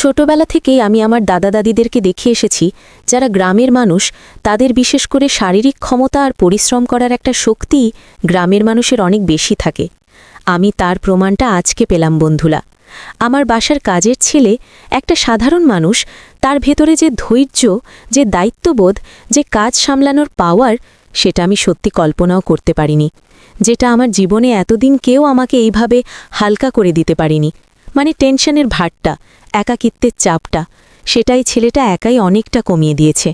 ছোটবেলা থেকেই আমি আমার দাদা দাদিদেরকে দেখে এসেছি যারা গ্রামের মানুষ তাদের বিশেষ করে শারীরিক ক্ষমতা আর পরিশ্রম করার একটা শক্তি গ্রামের মানুষের অনেক বেশি থাকে। আমি তার প্রমাণটা আজকে পেলাম বন্ধুরা। আমার বাসার কাজের ছেলে একটা সাধারণ মানুষ, তার ভেতরে যে ধৈর্য, যে দায়িত্ববোধ, যে কাজ সামলানোর পাওয়ার, সেটা আমি সত্যি কল্পনাও করতে পারিনি। যেটা আমার জীবনে এতদিন কেউ আমাকে এইভাবে হালকা করে দিতে পারিনি। মানে টেনশনের ভারটা, একাকিত্বের চাপটা, সেটাই ছেলেটা একাই অনেকটা কমিয়ে দিয়েছে।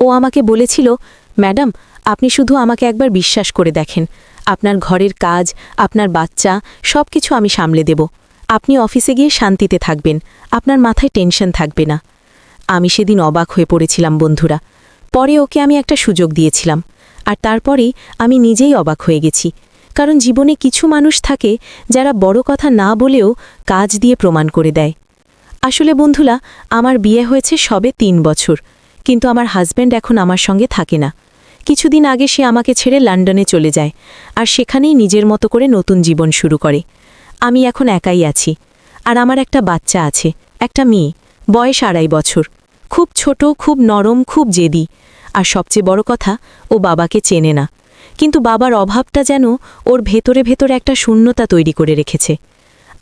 ও আমাকে বলেছিল, ম্যাডাম, আপনি শুধু আমাকে একবার বিশ্বাস করে দেখেন, আপনার ঘরের কাজ, আপনার বাচ্চা, সব কিছু আমি সামলে দেব। আপনি অফিসে গিয়ে শান্তিতে থাকবেন, আপনার মাথায় টেনশন থাকবে না। আমি সেদিন অবাক হয়ে পড়েছিলাম বন্ধুরা। পরে ওকে আমি একটা সুযোগ দিয়েছিলাম, আর তারপরেই আমি নিজেই অবাক হয়ে গেছি। কারণ জীবনে কিছু মানুষ থাকে যারা বড় কথা না বলেও কাজ দিয়ে প্রমাণ করে দেয়। আসলে বন্ধুরা, আমার বিয়ে হয়েছে সবে ৩ বছর, কিন্তু আমার হাজব্যান্ড এখন আমার সঙ্গে থাকে না। কিছুদিন আগে সে আমাকে ছেড়ে লন্ডনে চলে যায়, আর সেখানেই নিজের মতো করে নতুন জীবন শুরু করে। আমি এখন একাই আছি, আর আমার একটা বাচ্চা আছে, একটা মেয়ে, বয়স ২.৫ বছর। খুব ছোট, খুব নরম, খুব জেদি। আর সবচেয়ে বড় কথা, ও বাবাকে চেনে না। কিন্তু বাবার অভাবটা যেন ওর ভেতরে ভেতরে একটা শূন্যতা তৈরি করে রেখেছে।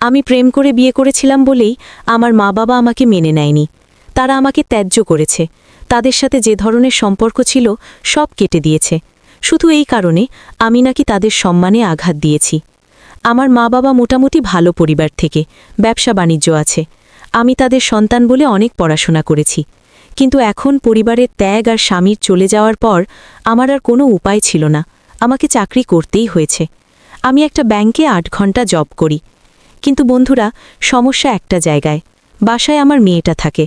আমি প্রেম করে বিয়ে করেছিলাম বলেই আমার মা বাবা আমাকে মেনে নেয়নি। তারা আমাকে ত্যায্য করেছে। তাদের সাথে যে ধরনের সম্পর্ক ছিল সব কেটে দিয়েছে, শুধু এই কারণে আমি নাকি তাদের সম্মানে আঘাত দিয়েছি। আমার মা বাবা মোটামুটি ভালো পরিবার থেকে, ব্যবসা বাণিজ্য আছে। আমি তাদের সন্তান বলে অনেক পড়াশোনা করেছি। কিন্তু এখন পরিবারের ত্যাগ আর স্বামীর চলে যাওয়ার পর আমার আর কোনো উপায় ছিল না, আমাকে চাকরি করতেই হয়েছে। আমি একটা ব্যাংকে ৮ ঘন্টা জব করি। কিন্তু বন্ধুরা, সমস্যা একটা জায়গায়, বাসায় আমার মেয়েটা থাকে।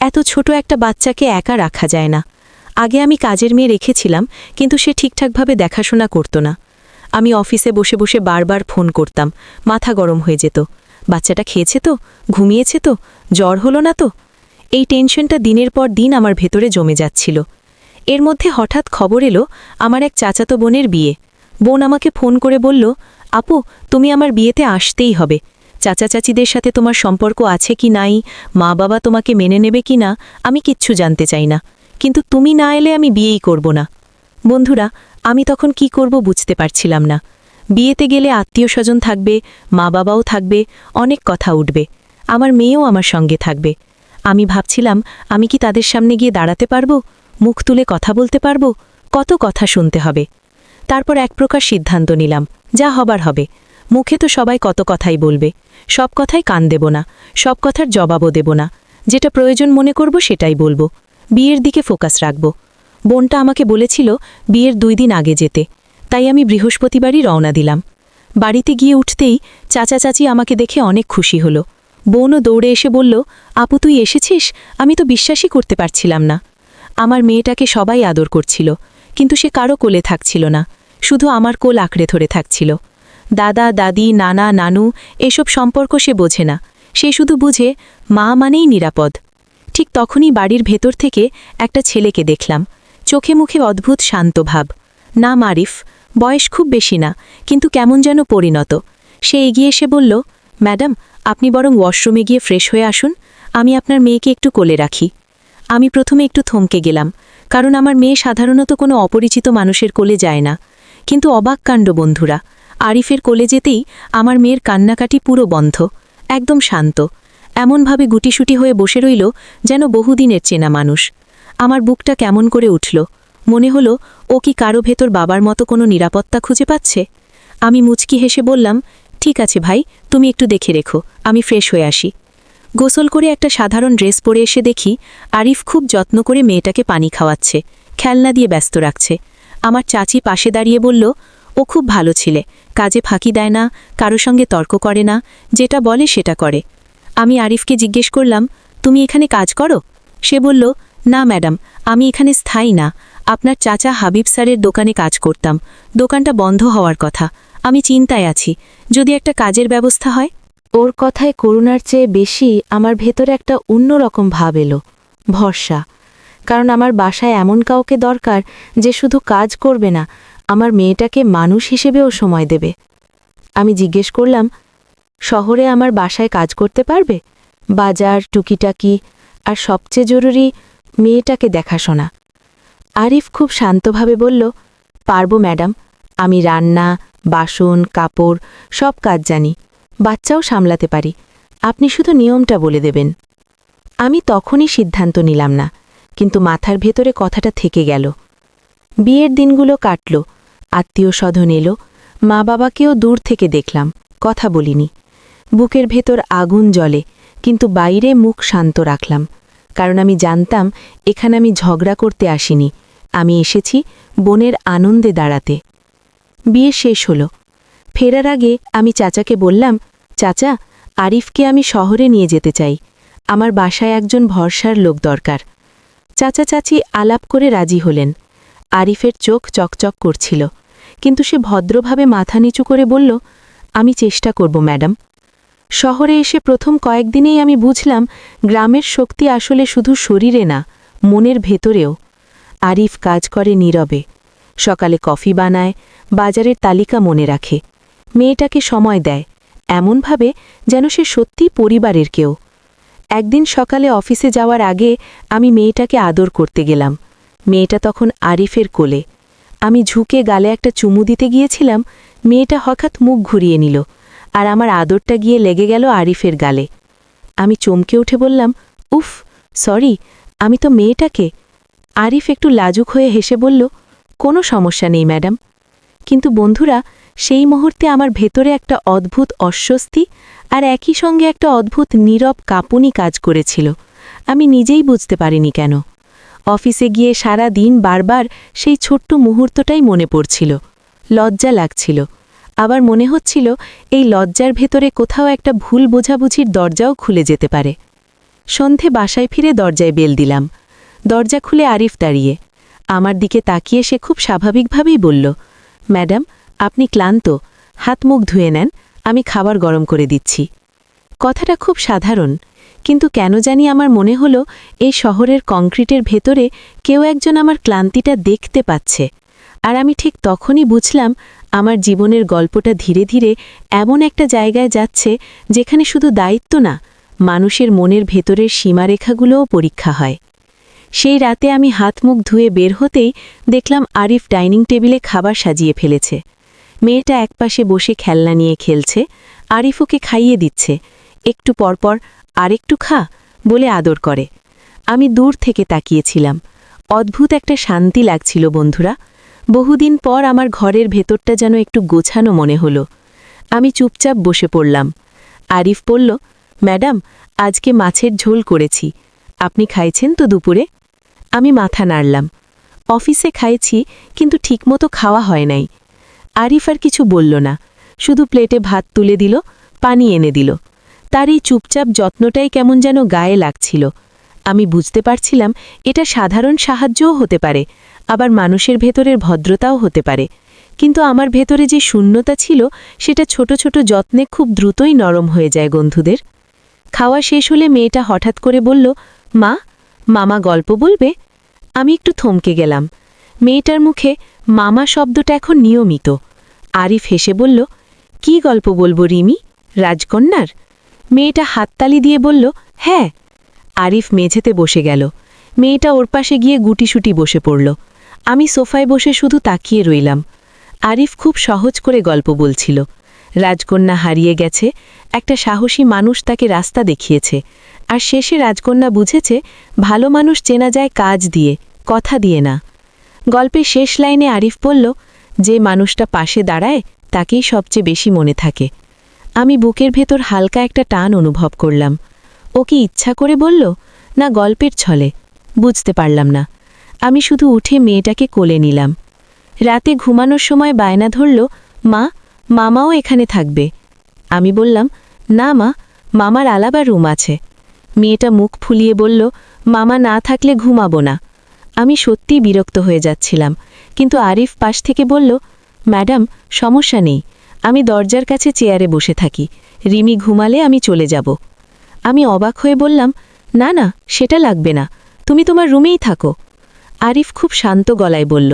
এত ছোট একটা বাচ্চাকে একা রাখা যায় না। আগে আমি কাজের মেয়ে রেখেছিলাম, কিন্তু সে ঠিকঠাকভাবে দেখাশোনা করত না। আমি অফিসে বসে বসে বারবার ফোন করতাম, মাথা গরম হয়ে যেত। বাচ্চাটা খেয়েছে তো, ঘুমিয়েছে তো, জ্বর হলো না তো। এই টেনশনটা দিনের পর দিন আমার ভেতরে জমে যাচ্ছিল। এর মধ্যে হঠাৎ খবর এলো আমার এক চাচাতো বোনের বিয়ে। বোন আমাকে ফোন করে বলল, আপু, তুমি আমার বিয়েতে আসতেই হবে। চাচা চাচিদের সাথে তোমার সম্পর্ক আছে কি নাই, মা বাবা তোমাকে মেনে নেবে কি না, আমি কিচ্ছু জানতে চাই না, কিন্তু তুমি না এলে আমি বিয়েই করব না। বন্ধুরা, আমি তখন কি করব বুঝতে পারছিলাম না। বিয়েতে গেলে আত্মীয় স্বজন থাকবে, মা বাবাও থাকবে, অনেক কথা উঠবে। আমার মেয়েও আমার সঙ্গে থাকবে। আমি ভাবছিলাম, আমি কি তাদের সামনে গিয়ে দাঁড়াতে পারবো, মুখ তুলে কথা বলতে পারবো, কত কথা শুনতে হবে। তারপর এক প্রকার সিদ্ধান্ত নিলাম, যা হবার হবে। মুখে তো সবাই কত কথাই বলবে, সব কথাই কান দেব না, সব কথার জবাবও দেব না। যেটা প্রয়োজন মনে করব সেটাই বলবো, বিয়ের দিকে ফোকাস রাখব। বোনটা আমাকে বলেছিল বিয়ের ২ দিন আগে যেতে, তাই আমি বৃহস্পতিবারই রওনা দিলাম। বাড়িতে গিয়ে উঠতেই চাচা চাচি আমাকে দেখে অনেক খুশি হলো। বোনও দৌড়ে এসে বলল, আপু, তুই এসেছিস? আমি তো বিশ্বাসই করতে পারছিলাম না। আমার মেয়েটাকে সবাই আদর করছিল, কিন্তু সে কারো কোলে থাকছিল না, শুধু আমার কোল আঁকড়ে ধরে থাকছিল। দাদা দাদি, নানা নানু, এসব সম্পর্ক সে বোঝে না। সে শুধু বুঝে মা মানেই নিরাপদ। ঠিক তখনই বাড়ির ভেতর থেকে একটা ছেলেকে দেখলাম, চোখে মুখে অদ্ভুত শান্ত ভাব। নাম আরিফ, বয়স খুব বেশি না, কিন্তু কেমন যেন পরিণত। সে এগিয়ে এসে বলল, ম্যাডাম, আপনি বরং ওয়াশরুমে গিয়ে ফ্রেশ হয়ে আসুন, আমি আপনার মেয়েকে একটু কোলে রাখি। আমি প্রথমে একটু থমকে গেলাম, কারণ আমার মেয়ে সাধারণত কোনো অপরিচিত মানুষের কোলে যায় না। কিন্তু অবাক কাণ্ড বন্ধুরা, আরিফের কোলে যেতেই আমার মেয়ের কান্নাকাটি পুরো বন্ধ, একদম শান্ত। এমনভাবে গুটিসুটি হয়ে বসে রইল যেন বহুদিনের চেনা মানুষ। আমার বুকটা কেমন করে উঠল। মনে হলো ও কি কারো ভেতর বাবার মতো কোনো নিরাপত্তা খুঁজে পাচ্ছে। আমি মুচকি হেসে বললাম, ঠিক আছে ভাই, তুমি একটু দেখে রেখো, আমি ফ্রেশ হয়ে আসি। গোসল করে একটা সাধারণ ড্রেস পরে এসে দেখি আরিফ খুব যত্ন করে মেয়েটাকে পানি খাওয়াচ্ছে, খেলনা দিয়ে ব্যস্ত রাখছে। আমার চাচি পাশে দাঁড়িয়ে বলল, ও খুব ভালো ছেলে, কাজে ফাঁকি দেয় না, কারো সঙ্গে তর্ক করে না, যেটা বলে সেটা করে। আমি আরিফকে জিজ্ঞেস করলাম, তুমি এখানে কাজ করো? সে বলল, না ম্যাডাম, আমি এখানে স্থায়ী না, আপনার চাচা হাবিব স্যারের দোকানে কাজ করতাম, দোকানটা বন্ধ হওয়ার কথা, আমি চিন্তায় আছি, যদি একটা কাজের ব্যবস্থা হয়। ওর কথায় করুণার চেয়ে বেশি আমার ভেতরে একটা অন্যরকম ভাব এলো, ভরসা। কারণ আমার বাসায় এমন কাউকে দরকার যে শুধু কাজ করবে না, আমার মেয়েটাকে মানুষ হিসেবেও সময় দেবে। আমি জিজ্ঞেস করলাম, শহরে আমার বাসায় কাজ করতে পারবে? বাজার টুকিটাকি আর সবচেয়ে জরুরি মেয়েটাকে দেখাশোনা। আরিফ খুব শান্তভাবে বলল, পারব ম্যাডাম, আমি রান্না বাসন কাপড় সব কাজ জানি, বাচ্চাও সামলাতে পারি, আপনি শুধু নিয়মটা বলে দেবেন। আমি তখনই সিদ্ধান্ত নিলাম না, কিন্তু মাথার ভেতরে কথাটা থেকে গেল। বিয়ের দিনগুলো কাটল, আত্মীয় স্বজন এলো, মা বাবাকেও দূর থেকে দেখলাম, কথা বলিনি। বুকের ভেতর আগুন জ্বলে, কিন্তু বাইরে মুখ শান্ত রাখলাম, কারণ আমি জানতাম এখানে আমি ঝগড়া করতে আসিনি, আমি এসেছি বোনের আনন্দে দাঁড়াতে। বিয়ে শেষ হলো। ফেরার আগে আমি চাচাকে বললাম, চাচা, আরিফকে আমি শহরে নিয়ে যেতে চাই, আমার বাসায় একজন ভরসার লোক দরকার। চাচা চাচি আলাপ করে রাজি হলেন। আরিফের চোখ চকচক করছিল, কিন্তু সে ভদ্রভাবে মাথা নিচু করে বলল, আমি চেষ্টা করব ম্যাডাম। শহরে এসে প্রথম কয়েকদিনেই আমি বুঝলাম গ্রামের শক্তি আসলে শুধু শরীরে না, মনের ভেতরেও। আরিফ কাজ করে নীরবে, সকালে কফি বানায়, বাজারের তালিকা মনে রাখে, মেয়েটাকে সময় দেয়, এমনভাবে যেন সে সত্যিই পরিবারের কেউ। একদিন সকালে অফিসে যাওয়ার আগে আমি মেয়েটাকে আদর করতে গেলাম। মেয়েটা তখন আরিফের কোলে। আমি ঝুঁকে গালে একটা চুমু দিতে গিয়েছিলাম, মেয়েটা হঠাৎ মুখ ঘুরিয়ে নিল, আর আমার আদরটা গিয়ে লেগে গেল আরিফের গালে। আমি চমকে উঠে বললাম, উফ, সরি, আমি তো মেয়েটাকে। আরিফ একটু লাজুক হয়ে হেসে বলল, কোনো সমস্যা নেই ম্যাডাম। কিন্তু বন্ধুরা, সেই মুহূর্তে আমার ভেতরে একটা অদ্ভুত অস্বস্তি আর একই সঙ্গে একটা অদ্ভুত নীরব কাঁপুনি কাজ করেছিল। আমি নিজেই বুঝতে পারিনি কেন। অফিসে গিয়ে সারা দিন বারবার সেই ছোট্ট মুহূর্তটাই মনে পড়ছিল। লজ্জা লাগছিল, আবার মনে হচ্ছিল এই লজ্জার ভেতরে কোথাও একটা ভুল বোঝাবুঝির দরজাও খুলে যেতে পারে। সন্ধে বাসায় ফিরে দরজায় বেল দিলাম। দরজা খুলে আরিফ দাঁড়িয়ে আমার দিকে তাকিয়ে সে খুব স্বাভাবিকভাবেই বলল, ম্যাডাম, আপনি ক্লান্ত, হাত মুখ ধুয়ে নেন, আমি খাবার গরম করে দিচ্ছি। কথাটা খুব সাধারণ, কিন্তু কেন জানি আমার মনে হলো এই শহরের কংক্রিটের ভেতরে কেউ একজন আমার ক্লান্তিটা দেখতে পাচ্ছে। আর আমি ঠিক তখনই বুঝলাম আমার জীবনের গল্পটা ধীরে ধীরে এমন একটা জায়গায় যাচ্ছে যেখানে শুধু দায়িত্ব না, মানুষের মনের ভেতরের সীমারেখাগুলোও পরীক্ষা হয়। সেই রাতে আমি হাত মুখ ধুয়ে বের হতেই দেখলাম আরিফ ডাইনিং টেবিলে খাবার সাজিয়ে ফেলেছে। মেয়েটা একপাশে বসে খেলনা নিয়ে খেলছে, আরিফ ওকে খাইয়ে দিচ্ছে, একটু পরপর আরেকটু খা বলে আদর করে। আমি দূর থেকে তাকিয়েছিলাম, অদ্ভুত একটা শান্তি লাগছিল বন্ধুরা। বহুদিন পর আমার ঘরের ভেতরটা যেন একটু গোছানো মনে হলো। আমি চুপচাপ বসে পড়লাম। আরিফ বলল, ম্যাডাম, আজকে মাছের ঝোল করেছি, আপনি খাইছেন তো দুপুরে? আমি মাথা নাড়লাম। অফিসে খাইছি, কিন্তু ঠিকমতো খাওয়া হয় নাই। আরিফ আর কিছু বলল না, শুধু প্লেটে ভাত তুলে দিল, পানি এনে দিল। তার এই চুপচাপ যত্নটাই কেমন যেন গায়ে লাগছিল। আমি বুঝতে পারছিলাম এটা সাধারণ সাহায্যও হতে পারে, আবার মানুষের ভেতরের ভদ্রতাও হতে পারে, কিন্তু আমার ভেতরে যে শূন্যতা ছিল সেটা ছোট ছোট যত্নে খুব দ্রুতই নরম হয়ে যায় বন্ধুদের। খাওয়া শেষ হলে মেয়েটা হঠাৎ করে বলল, মা, মামা গল্প বলবে? আমি একটু থমকে গেলাম। মেয়েটার মুখে মামা শব্দটা এখন নিয়মিত। আরিফ হেসে বলল, কি গল্প বলবো রিমি, রাজকন্যার? মেয়েটা হাততালি দিয়ে বলল, হ্যাঁ। আরিফ মেঝেতে বসে গেল। মেয়েটা ওর পাশে গিয়ে গুটিসুটি বসে পড়ল। আমি সোফায় বসে শুধু তাকিয়ে রইলাম। আরিফ খুব সহজ করে গল্প বলছিল। রাজকন্যা হারিয়ে গেছে, একটা সাহসী মানুষ তাকে রাস্তা দেখিয়েছে, আর শেষে রাজকন্যা বুঝেছে ভালো মানুষ চেনা যায় কাজ দিয়ে, কথা দিয়ে না। গল্পের শেষ লাইনে আরিফ বলল, যে মানুষটা পাশে দাঁড়ায় তাকেই সবচেয়ে বেশি মনে থাকে। আমি বুকের ভেতর হালকা একটা টান অনুভব করলাম। ও কি ইচ্ছা করে বলল, না গল্পের ছলে? বুঝতে পারলাম না। আমি শুধু উঠে মেয়েটাকে কোলে নিলাম। রাতে ঘুমানোর সময় বায়না ধরল, মা, মামাও এখানে থাকবে। আমি বললাম, না মা, মামার আলাদা রুম আছে। মেয়েটা মুখ ফুলিয়ে বলল, মামা না থাকলে ঘুমাবো না। আমি সত্যিই বিরক্ত হয়ে যাচ্ছিলাম, কিন্তু আরিফ পাশ থেকে বলল, ম্যাডাম, সমস্যা নেই, আমি দরজার কাছে চেয়ারে বসে থাকি, রিমি ঘুমালে আমি চলে যাব। আমি অবাক হয়ে বললাম, না না, সেটা লাগবে না, তুমি তোমার রুমেই থাকো। আরিফ খুব শান্ত গলায় বলল,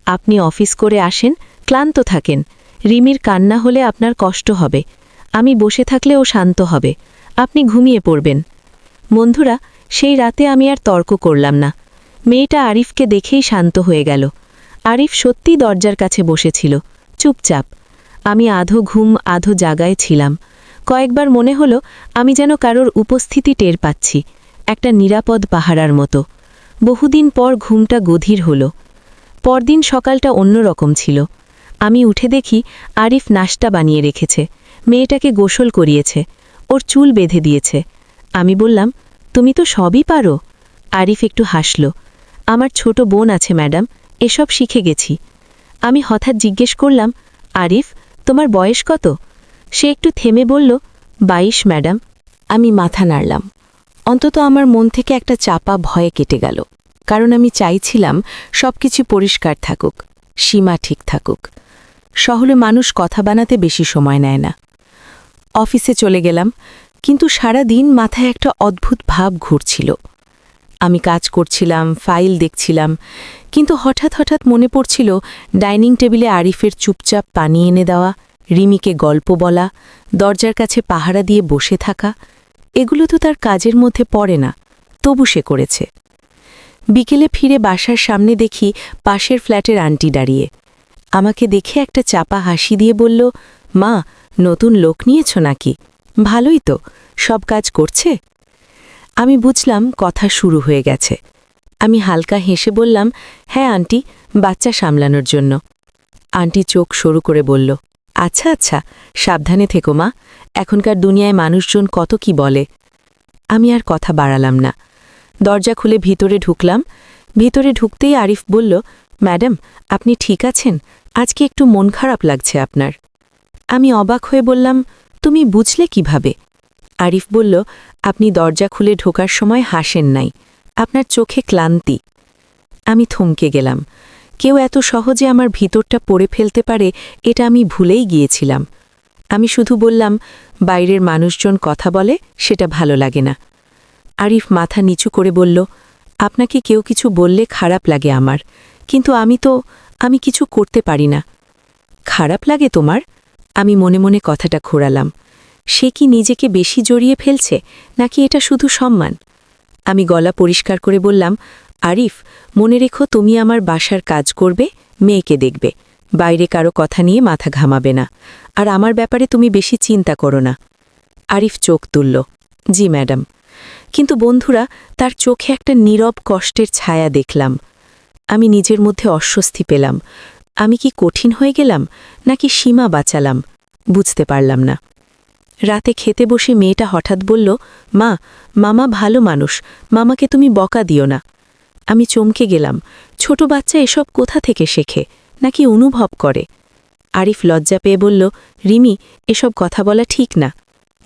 আপনি অফিস করে আসেন, ক্লান্ত থাকেন, রিমির কান্না হলে আপনার কষ্ট হবে, আমি বসে থাকলে ও শান্ত হবে, আপনি ঘুমিয়ে পড়বেন। বন্ধুরা, সেই রাতে আমি আর তর্ক করলাম না। মেয়েটা আরিফকে দেখেই শান্ত হয়ে গেল। আরিফ সত্যি দরজার কাছে বসেছিল, চুপচাপ। আমি আধো ঘুম আধো জাগায় ছিলাম। কয়েকবার মনে হলো আমি যেন কারোর উপস্থিতি টের পাচ্ছি, একটা নিরাপদ পাহারার মতো। বহুদিন পর ঘুমটা গভীর হলো। পরদিন সকালটা অন্যরকম ছিল। আমি উঠে দেখি আরিফ নাশতা বানিয়ে রেখেছে, মেয়েটাকে গোসল করিয়েছে, ওর চুল বেঁধে দিয়েছে। আমি বললাম, তুমি তো সবই পারো। আরিফ একটু হাসল। আমার ছোট বোন আছে ম্যাডাম, এসব শিখে গেছি। আমি হঠাৎ জিজ্ঞেস করলাম, আরিফ, তোমার বয়স কত? সে একটু থেমে বলল, 22 ম্যাডাম। আমি মাথা নাড়লাম। অন্তত আমার মন থেকে একটা চাপা ভয়ে কেটে গেল, কারণ আমি চাইছিলাম সবকিছু পরিষ্কার থাকুক, সীমা ঠিক থাকুক। শহরে মানুষ কথা বানাতে বেশি সময় নেয় না। অফিসে চলে গেলাম, কিন্তু সারা দিন মাথায় একটা অদ্ভুত ভাব ঘুরছিল। আমি কাজ করছিলাম, ফাইল দেখছিলাম, কিন্তু হঠাৎ হঠাৎ মনে পড়ছিল ডাইনিং টেবিলে আরিফের চুপচাপ পানি এনে দেওয়া, রিমিকে গল্প বলা, দরজার কাছে পাহারা দিয়ে বসে থাকা। এগুলো তো তার কাজের মধ্যে পড়ে না, তবু সে করেছে। বিকেলে ফিরে বাসার সামনে দেখি পাশের ফ্ল্যাটের আন্টি দাঁড়িয়ে। আমাকে দেখে একটা চাপা হাসি দিয়ে বলল, মা, নতুন লোক নিয়েছ নাকি? ভালোই তো, সব কাজ করছে। আমি বুঝলাম কথা শুরু হয়ে গেছে। আমি হালকা হেসে বললাম, হ্যাঁ আন্টি, বাচ্চা সামলানোর জন্য। আন্টি চোখ সরু করে বলল, আচ্ছা আচ্ছা, সাবধানে থেকো মা, এখনকার দুনিয়ায় মানুষজন কত কি বলে। আমি আর কথা বাড়ালাম না। দরজা খুলে ভিতরে ঢুকলাম। ভিতরে ঢুকতেই আরিফ বলল, ম্যাডাম, আপনি ঠিক আছেন? আজকে একটু মন খারাপ লাগছে আপনার। আমি অবাক হয়ে বললাম, তুমি বুঝলে কিভাবে? আরিফ বলল, আপনি দরজা খুলে ঢোকার সময় হাসেন নাই, আপনার চোখে ক্লান্তি। আমি থমকে গেলাম। কেউ এত সহজে আমার ভিতরটা পড়ে ফেলতে পারে, এটা আমি ভুলেই গিয়েছিলাম। আমি শুধু বললাম, বাইরের মানুষজন কথা বলে, সেটা ভালো লাগে না। আরিফ মাথা নিচু করে বলল, আপনাকে কেউ কিছু বললে খারাপ লাগে আমার, কিন্তু আমি কিছু করতে পারি না। খারাপ লাগে তোমার? আমি মনে মনে কথাটা ঘোরালাম। সে কি নিজেকে বেশি জড়িয়ে ফেলছে, নাকি এটা শুধু সম্মান? আমি গলা পরিষ্কার করে বললাম, আরিফ, মনে রেখো তুমি আমার বাসার কাজ করবে, মেয়েকে দেখবে, বাইরে কারো কথা নিয়ে মাথা ঘামাবে না, আর আমার ব্যাপারে তুমি বেশি চিন্তা করো না। আরিফ চোখ তুলল, জি ম্যাডাম। কিন্তু বন্ধুরা, তার চোখে একটা নীরব কষ্টের ছায়া দেখলাম। আমি নিজের মধ্যে অস্বস্তি পেলাম। আমি কি কঠিন হয়ে গেলাম, নাকি সীমা বাঁচালাম? বুঝতে পারলাম না। রাতে খেতে বসে মেয়েটা হঠাৎ বলল, মা, মামা ভালো মানুষ, মামাকে তুমি বকা দিও না। আমি চমকে গেলাম। ছোট বাচ্চা এসব কোথা থেকে শেখে, নাকি অনুভব করে? আরিফ লজ্জা পেয়ে বলল, রিমি, এসব কথা বলা ঠিক না।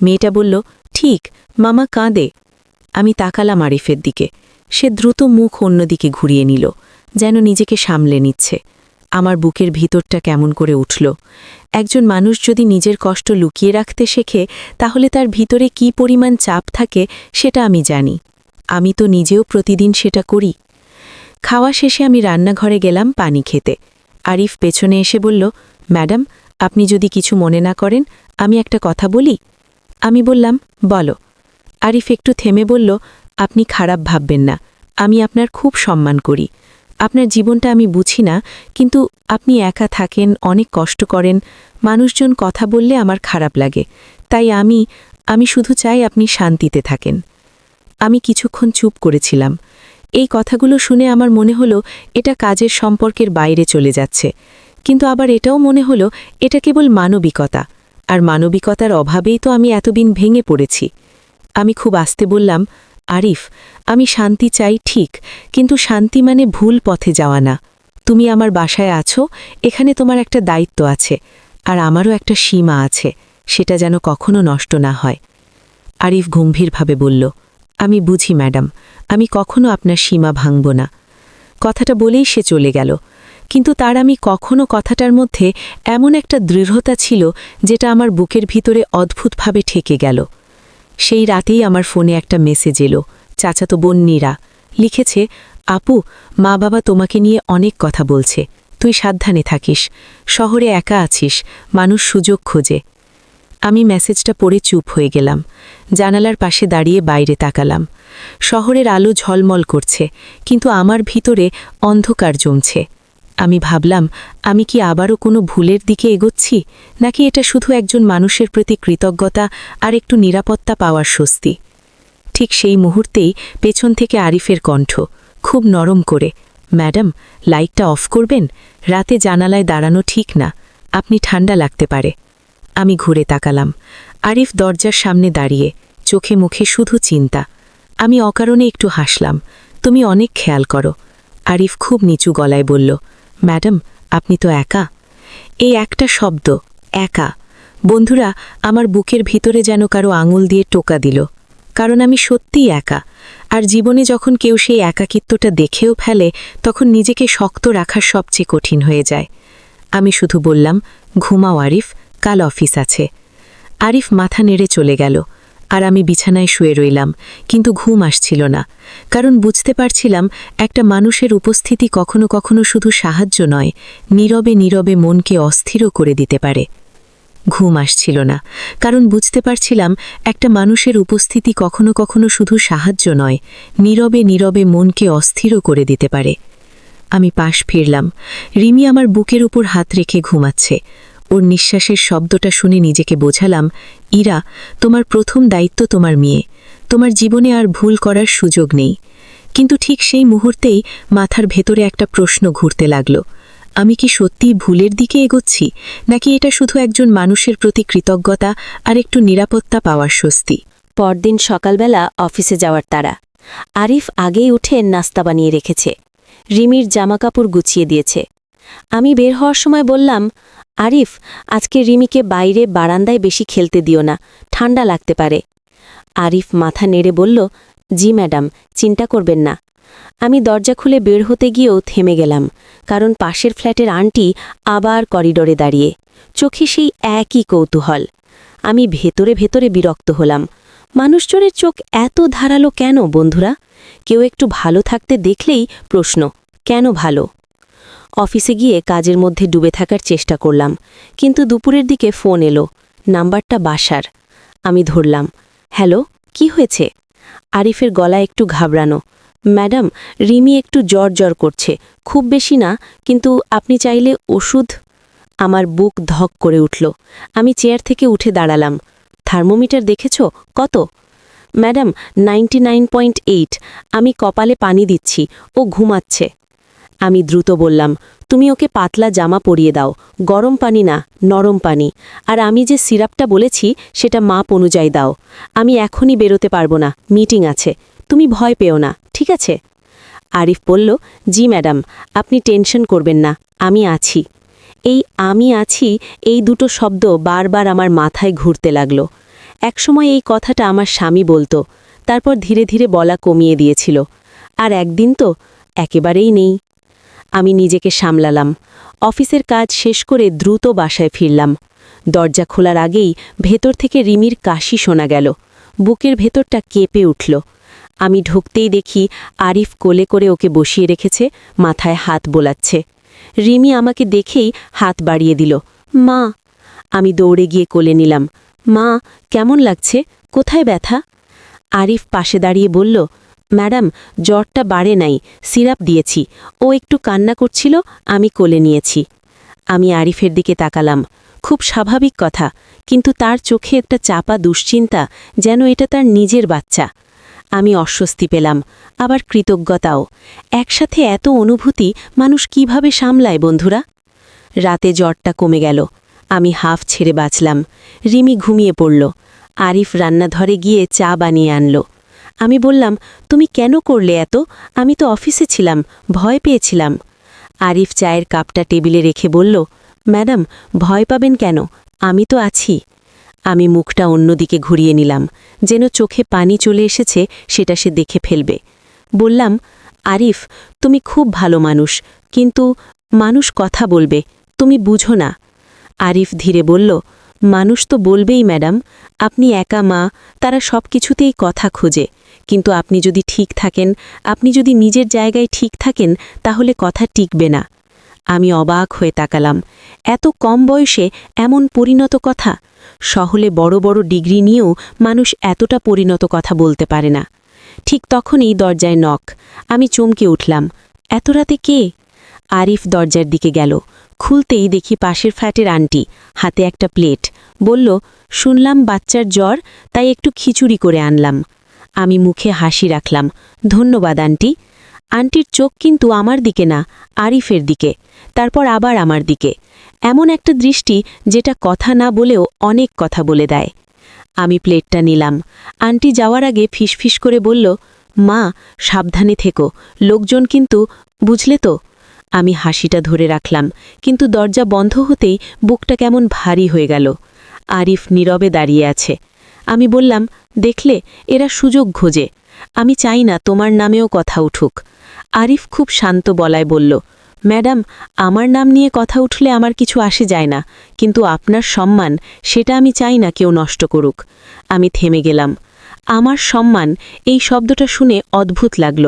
মেয়েটা বলল, ঠিক, মামা কাঁদে। আমি তাকালাম আরিফের দিকে। সে দ্রুত মুখ অন্যদিকে ঘুরিয়ে নিল, যেন নিজেকে সামলে নিচ্ছে। আমার বুকের ভিতরটা কেমন করে উঠল। একজন মানুষ যদি নিজের কষ্ট লুকিয়ে রাখতে শেখে, তাহলে তার ভিতরে কি পরিমাণ চাপ থাকে সেটা আমি জানি। আমি তো নিজেও প্রতিদিন সেটা করি। খাওয়া শেষে আমি রান্নাঘরে গেলাম পানি খেতে। আরিফ পেছনে এসে বলল, ম্যাডাম, আপনি যদি কিছু মনে না করেন, আমি একটা কথা বলি। আমি বললাম, বলো। আরিফ একটু থেমে বলল, আপনি খারাপ ভাববেন না, আমি আপনার খুব সম্মান করি। আপনার জীবনটা আমি বুঝি না, কিন্তু আপনি একা থাকেন, অনেক কষ্ট করেন, মানুষজন কথা বললে আমার খারাপ লাগে। তাই আমি শুধু চাই আপনি শান্তিতে থাকেন। আমি কিছুক্ষণ চুপ করেছিলাম। এই কথাগুলো শুনে আমার মনে হলো এটা কাজের সম্পর্কের বাইরে চলে যাচ্ছে, কিন্তু আবার এটাও মনে হলো এটা কেবল মানবিকতা, আর মানবিকতার অভাবেই তো আমি এতদিন ভেঙে পড়েছি। আমি খুব আস্তে বললাম, আরিফ, আমি শান্তি চাই ঠিক, কিন্তু শান্তি মানে ভুল পথে যাওয়া না। তুমি আমার বাসায় আছো, এখানে তোমার একটা দায়িত্ব আছে, আর আমারও একটা সীমা আছে, সেটা যেন কখনো নষ্ট না হয়। আরিফ গম্ভীরভাবে বলল, আমি বুঝি ম্যাডাম, আমি কখনো আপনার সীমা ভাঙব না। কথাটা বলেই সে চলে গেল, কিন্তু তার আমি কখনো কথাটার মধ্যে এমন একটা দৃঢ়তা ছিল যেটা আমার বুকের ভিতরে অদ্ভুতভাবে ঠেকে গেল। সেই রাতেই আমার ফোনে একটা মেসেজ এলো। চাচাতো বোন নীরা লিখেছে, আপু, মা বাবা তোমাকে নিয়ে অনেক কথা বলছে, তুই সাবধানে থাকিস, শহরে একা আছিস, মানুষ সুযোগ খোঁজে। আমি মেসেজটা পড়ে চুপ হয়ে গেলাম। জানালার পাশে দাঁড়িয়ে বাইরে তাকালাম। শহরের আলো ঝলমল করছে, কিন্তু আমার ভিতরে অন্ধকার জমছে। আমি ভাবলাম, আমি কি আবারও কোনো ভুলের দিকে এগোচ্ছি, নাকি এটা শুধু একজন মানুষের প্রতি কৃতজ্ঞতা আর একটু নিরাপত্তা পাওয়ার স্বস্তি। ঠিক সেই মুহূর্তেই পেছন থেকে আরিফের কণ্ঠ, খুব নরম করে, ম্যাডাম, লাইটটা অফ করবেন? রাতে জানালায় দাঁড়ানো ঠিক না, আপনি ঠান্ডা লাগতে পারে। আমি ঘুরে তাকালাম। আরিফ দরজার সামনে দাঁড়িয়ে, চোখে মুখে শুধু চিন্তা। আমি অকারণে একটু হাসলাম। তুমি অনেক খেয়াল করো। আরিফ খুব নিচু গলায় বলল, ম্যাডাম, আপনি তো একা। এই একটা শব্দ, একা, বন্ধুরা, আমার বুকের ভিতরে যেন কারো আঙুল দিয়ে টোকা দিল। কারণ আমি সত্যিই একা, আর জীবনে যখন কেউ সেই একাকিত্বটা দেখেও ফেলে, তখন নিজেকে শক্ত রাখা সবচেয়ে কঠিন হয়ে যায়। আমি শুধু বললাম, ঘুমাও আরিফ, কাল অফিস আছে। আরিফ মাথা নেড়ে চলে গেল, আর আমি বিছানায় শুয়ে রইলাম, কিন্তু ঘুম আসছিল না। কারণ বুঝতে পারছিলাম, একটা মানুষের উপস্থিতি কখনো কখনো শুধু সাহায্য নয়, নীরবে নীরবে মনকে অস্থিরও করে দিতে পারে। ঘুম আসছিল না, কারণ বুঝতে পারছিলাম, একটা মানুষের উপস্থিতি কখনো কখনো শুধু সাহায্য নয়, নীরবে নীরবে মনকে অস্থিরও করে দিতে পারে। আমি পাশ ফিরলাম। রিমি আমার বুকের উপর হাত রেখে ঘুমাচ্ছে। ওর নিঃশ্বাসের শব্দটা শুনে নিজেকে বোঝালাম, ইরা, তোমার প্রথম দায়িত্ব তোমার মেয়ে, তোমার জীবনে আর ভুল করার সুযোগ নেই। কিন্তু ঠিক সেই মুহূর্তেই মাথার ভেতরে একটা প্রশ্ন ঘুরতে লাগল, আমি কি সত্যিই ভুলের দিকে এগোচ্ছি, নাকি এটা শুধু একজন মানুষের প্রতি কৃতজ্ঞতা আর একটু নিরাপত্তা পাওয়ার স্বস্তি। পরদিন সকালবেলা অফিসে যাওয়ার তাড়া। আরিফ আগেই উঠে নাস্তা বানিয়ে রেখেছে, রিমির জামাকাপড় গুছিয়ে দিয়েছে। আমি বের হওয়ার সময় বললাম, আরিফ, আজকে রিমিকে বাইরে বারান্দায় বেশি খেলতে দিও না, ঠান্ডা লাগতে পারে। আরিফ মাথা নেড়ে বলল, জি ম্যাডাম, চিন্তা করবেন না। আমি দরজা খুলে বের হতে গিয়েও থেমে গেলাম, কারণ পাশের ফ্ল্যাটের আন্টি আবার করিডোরে দাঁড়িয়ে, চোখে সেই একই কৌতূহল। আমি ভেতরে ভেতরে বিরক্ত হলাম। মানুষজনের চোখ এত ধারালো কেন বন্ধুরা? কেউ একটু ভালো থাকতে দেখলেই প্রশ্ন, কেন ভালো? অফিসে গিয়ে কাজের মধ্যে ডুবে থাকার চেষ্টা করলাম, কিন্তু দুপুরের দিকে ফোন এলো। নাম্বারটা বাসার। আমি ধরলাম। হ্যালো, কি হয়েছে? আরিফের গলা একটু ঘাবড়ানো। ম্যাডাম, রিমি একটু জ্বর জ্বর করছে, খুব বেশি না, কিন্তু আপনি চাইলে ওষুধ। আমার বুক ধক করে উঠল। আমি চেয়ার থেকে উঠে দাঁড়ালাম। থার্মোমিটার দেখেছ? কত? ম্যাডাম, 99.8। আমি কপালে পানি দিচ্ছি, ও ঘুমাচ্ছে। আমি দ্রুত বললাম, তুমি ওকে পাতলা জামা পরিয়ে দাও, গরম পানি না, নরম পানি। আর আমি যে সিরাপটা বলেছি সেটা মাপ অনুযায়ী দাও। আমি এখনই বেরোতে পারবো না, মিটিং আছে। তুমি ভয় পেও না, ঠিক আছে? আরিফ বলল, জি ম্যাডাম, আপনি টেনশন করবেন না, আমি আছি। এই আমি আছি, এই দুটো শব্দ বারবার আমার মাথায় ঘুরতে লাগল। একসময় এই কথাটা আমার স্বামী বলতো, তারপর ধীরে ধীরে বলা কমিয়ে দিয়েছিল। আর একদিন তো একেবারেই নেই। আমি নিজেকে সামলালাম। অফিসের কাজ শেষ করে দ্রুত বাসায় ফিরলাম। দরজা খোলার আগেই ভেতর থেকে রিমির কাশি শোনা গেল। বুকের ভেতরটা কেঁপে উঠল। আমি ঢুকতেই দেখি আরিফ কোলে করে ওকে বসিয়ে রেখেছে, মাথায় হাত বোলাচ্ছে। রিমি আমাকে দেখেই হাত বাড়িয়ে দিল, মা। আমি দৌড়ে গিয়ে কোলে নিলাম। মা, কেমন লাগছে? কোথায় ব্যথা? আরিফ পাশে দাঁড়িয়ে বলল, ম্যাডাম, জ্বরটা বাড়ে নাই, সিরাপ দিয়েছি। ও একটু কান্না করছিল, আমি কোলে নিয়েছি। আমি আরিফের দিকে তাকালাম। খুব স্বাভাবিক কথা, কিন্তু তার চোখে একটা চাপা দুশ্চিন্তা, যেন এটা তার নিজের বাচ্চা। আমি অস্বস্তি পেলাম, আবার কৃতজ্ঞতাও। একসাথে এত অনুভূতি মানুষ কিভাবে সামলায় বন্ধুরা? রাতে জ্বরটা কমে গেল। আমি হাফ ছেড়ে বাঁচলাম। রিমি ঘুমিয়ে পড়ল। আরিফ রান্নাঘরে গিয়ে চা বানিয়ে আনলো। আমি বললাম, তুমি কেন করলে এত? আমি তো অফিসে ছিলাম, ভয় পেয়েছিলাম। আরিফ চায়ের কাপটা টেবিলে রেখে বলল, ম্যাডাম, ভয় পাবেন কেন? আমি তো আছি। আমি মুখটা অন্যদিকে ঘুরিয়ে নিলাম, যেন চোখে পানি চলে এসেছে, সেটা সে দেখে ফেলবে। বললাম, আরিফ, তুমি খুব ভালো মানুষ, কিন্তু মানুষ কথা বলবে, তুমি বুঝো না। আরিফ ধীরে বলল, মানুষ তো বলবেই ম্যাডাম, আপনি একা মা, তারা সব কিছুতেই কথা খোঁজে। কিন্তু আপনি যদি ঠিক থাকেন, আপনি যদি নিজের জায়গায় ঠিক থাকেন, তাহলে কথা টিকবে না। আমি অবাক হয়ে তাকালাম। এত কম বয়সে এমন পরিণত কথা! শহরে বড় বড় ডিগ্রি নিয়েও মানুষ এতটা পরিণত কথা বলতে পারে না। ঠিক তখনই দরজায় নক। আমি চমকে উঠলাম। এত রাতে কে? আরিফ দরজার দিকে গেল। খুলতেই দেখি পাশের ফ্ল্যাটের আন্টি, হাতে একটা প্লেট। বলল, শুনলাম বাচ্চার জ্বর, তাই একটু খিচুড়ি করে আনলাম। আমি মুখে হাসি রাখলাম। ধন্যবাদ আন্টি। আন্টির চোখ কিন্তু আমার দিকে না, আরিফের দিকে, তারপর আবার আমার দিকে। এমন একটা দৃষ্টি যেটা কথা না বলেও অনেক কথা বলে দেয়। আমি প্লেটটা নিলাম। আন্টি যাওয়ার আগে ফিসফিস করে বলল, মা, সাবধানে থেকো, লোকজন কিন্তু, বুঝলে তো। আমি হাসিটা ধরে রাখলাম, কিন্তু দরজা বন্ধ হতেই বুকটা কেমন ভারী হয়ে গেল। আরিফ নীরবে দাঁড়িয়ে আছে। আমি বললাম, দেখলে, এরা সুযোগ খোঁজে। আমি চাই না তোমার নামেও কথা উঠুক। আরিফ খুব শান্ত গলায় বলল, ম্যাডাম, আমার নাম নিয়ে কথা উঠলে আমার কিছু আসে যায় না, কিন্তু আপনার সম্মান, সেটা আমি চাই না কেউ নষ্ট করুক। আমি থেমে গেলাম। আমার সম্মান, এই শব্দটা শুনে অদ্ভুত লাগল।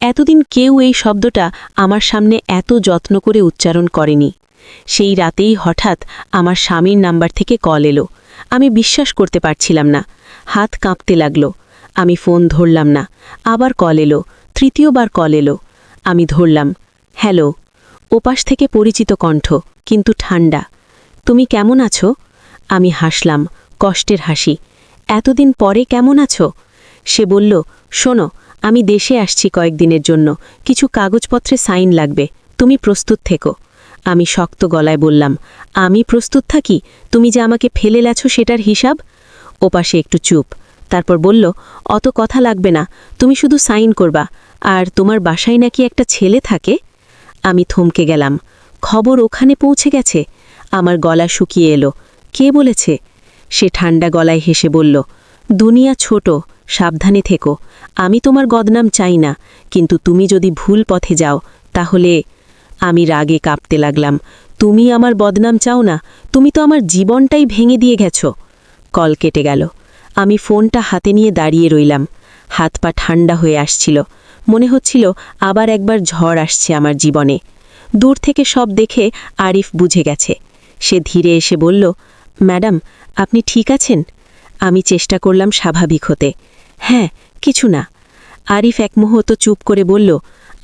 এতদিন কেউ এই শব্দটা আমার সামনে এত যত্ন করে উচ্চারণ করেনি। সেই রাতেই হঠাৎ আমার স্বামীর নাম্বার থেকে কল এলো। আমি বিশ্বাস করতে পারছিলাম না। হাত কাঁপতে লাগল। আমি ফোন ধরলাম না। আবার কল এলো। তৃতীয়বার কল এলো। আমি ধরলাম। হ্যালো। ওপাশ থেকে পরিচিত কণ্ঠ, কিন্তু ঠান্ডা। তুমি কেমন আছো? আমি হাসলাম, কষ্টের হাসি। এতদিন পরে কেমন আছো? সে বলল, শোনো, আমি দেশে আসছি কয়েকদিনের জন্য, কিছু কাগজপত্রে সাইন লাগবে, তুমি প্রস্তুত থেকো। আমি শক্ত গলায় বললাম, আমি প্রস্তুত থাকি? তুমি যে আমাকে ফেলে লেছো সেটার হিসাব? ওপাশে একটু চুপ। তারপর বলল, অত কথা লাগবে না, তুমি শুধু সাইন করবা। আর তোমার বাসায় নাকি একটা ছেলে থাকে? আমি থমকে গেলাম। খবর ওখানে পৌঁছে গেছে? আমার গলা শুকিয়ে এলো। কে বলেছে? সে ঠান্ডা গলায় হেসে বলল, দুনিয়া ছোট, সাবধানে থেকো। আমি তোমার বদনাম চাই না, কিন্তু তুমি যদি ভুল পথে যাও তাহলে। আমি রাগে কাঁপতে লাগলাম। তুমি আমার বদনাম চাও না? তুমি তো আমার জীবনটাই ভেঙে দিয়ে গেছো। কল কেটে গেল। আমি ফোনটা হাতে নিয়ে দাঁড়িয়ে রইলাম। হাত পা ঠান্ডা হয়ে আসছিল। মনে হচ্ছিল আবার একবার ঝড় আসছে আমার জীবনে। দূর থেকে সব দেখে আরিফ বুঝে গেছে। সে ধীরে এসে বলল, ম্যাডাম, আপনি ঠিক আছেন? আমি চেষ্টা করলাম স্বাভাবিক হতে। হ্যাঁ, কিছু না। আরিফ এক মুহূর্ত চুপ করে বলল,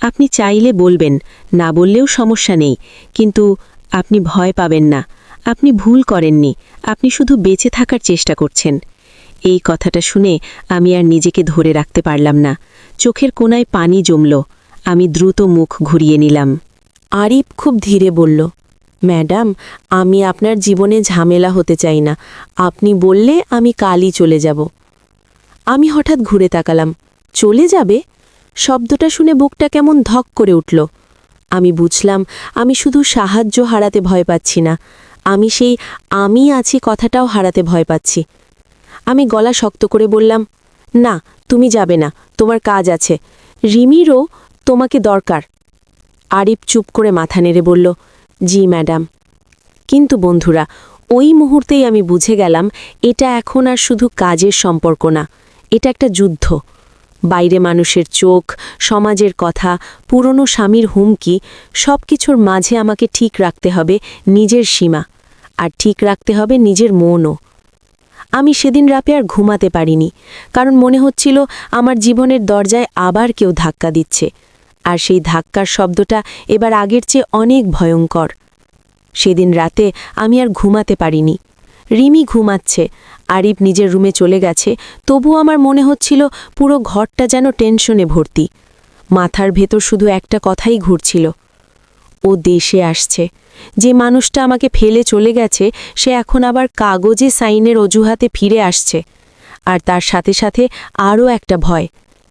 আপনি চাইলে বলবেন, না বললেও সমস্যা নেই, কিন্তু আপনি ভয় পাবেন না। আপনি ভুল করেননি, আপনি শুধু বেঁচে থাকার চেষ্টা করছেন। এই কথাটা শুনে আমি আর নিজেকে ধরে রাখতে পারলাম না। চোখের কোণায় পানি জমল। আমি দ্রুত মুখ ঘুরিয়ে নিলাম। আরিফ খুব ধীরে বলল, ম্যাডাম, আমি আপনার জীবনে ঝামেলা হতে চাই না। আপনি বললে আমি কালই চলে যাব। আমি হঠাৎ ঘুরে তাকালাম। চলে যাবে? শব্দটা শুনে বুকটা কেমন ধক করে উঠল। আমি বুঝলাম আমি শুধু সাহায্য হারাতে ভয় পাচ্ছি না, আমি সেই আমি আছি কথাটাও হারাতে ভয় পাচ্ছি। আমি গলা শক্ত করে বললাম, না, তুমি যাবে না, তোমার কাজ আছে। রিমিরও তোমাকে দরকার। আরিফ চুপ করে মাথা নেড়ে বলল, জি ম্যাডাম। কিন্তু বন্ধুরা, ওই মুহূর্তেই আমি বুঝে গেলাম এটা এখন আর শুধু কাজের সম্পর্ক না, এটা একটা যুদ্ধ। বাইরে মানুষের চোখ, সমাজের কথা, পুরনো স্বামীর হুমকি, সব কিছুর মাঝে আমাকে ঠিক রাখতে হবে নিজের সীমা, আর ঠিক রাখতে হবে নিজের মনও। আমি সেদিন রাতে আর ঘুমাতে পারিনি, কারণ মনে হচ্ছিল আমার জীবনের দরজায় আবার কেউ ধাক্কা দিচ্ছে, আর সেই ধাক্কার শব্দটা এবার আগের চেয়ে অনেক ভয়ঙ্কর। সেদিন রাতে আমি আর ঘুমাতে পারিনি। রিমি ঘুমাচ্ছে, আরিফ নিজের রুমে চলে গেছে, তবু আমার মনে হচ্ছিল পুরো ঘরটা যেন টেনশনে ভর্তি। মাথার ভেতর শুধু একটা কথাই ঘুরছিল, ও দেশে আসছে। যে মানুষটা আমাকে ফেলে চলে গেছে সে এখন আবার কাগজে সাইনের অজুহাতে ফিরে আসছে। আর তার সাথে সাথে আরও একটা ভয়,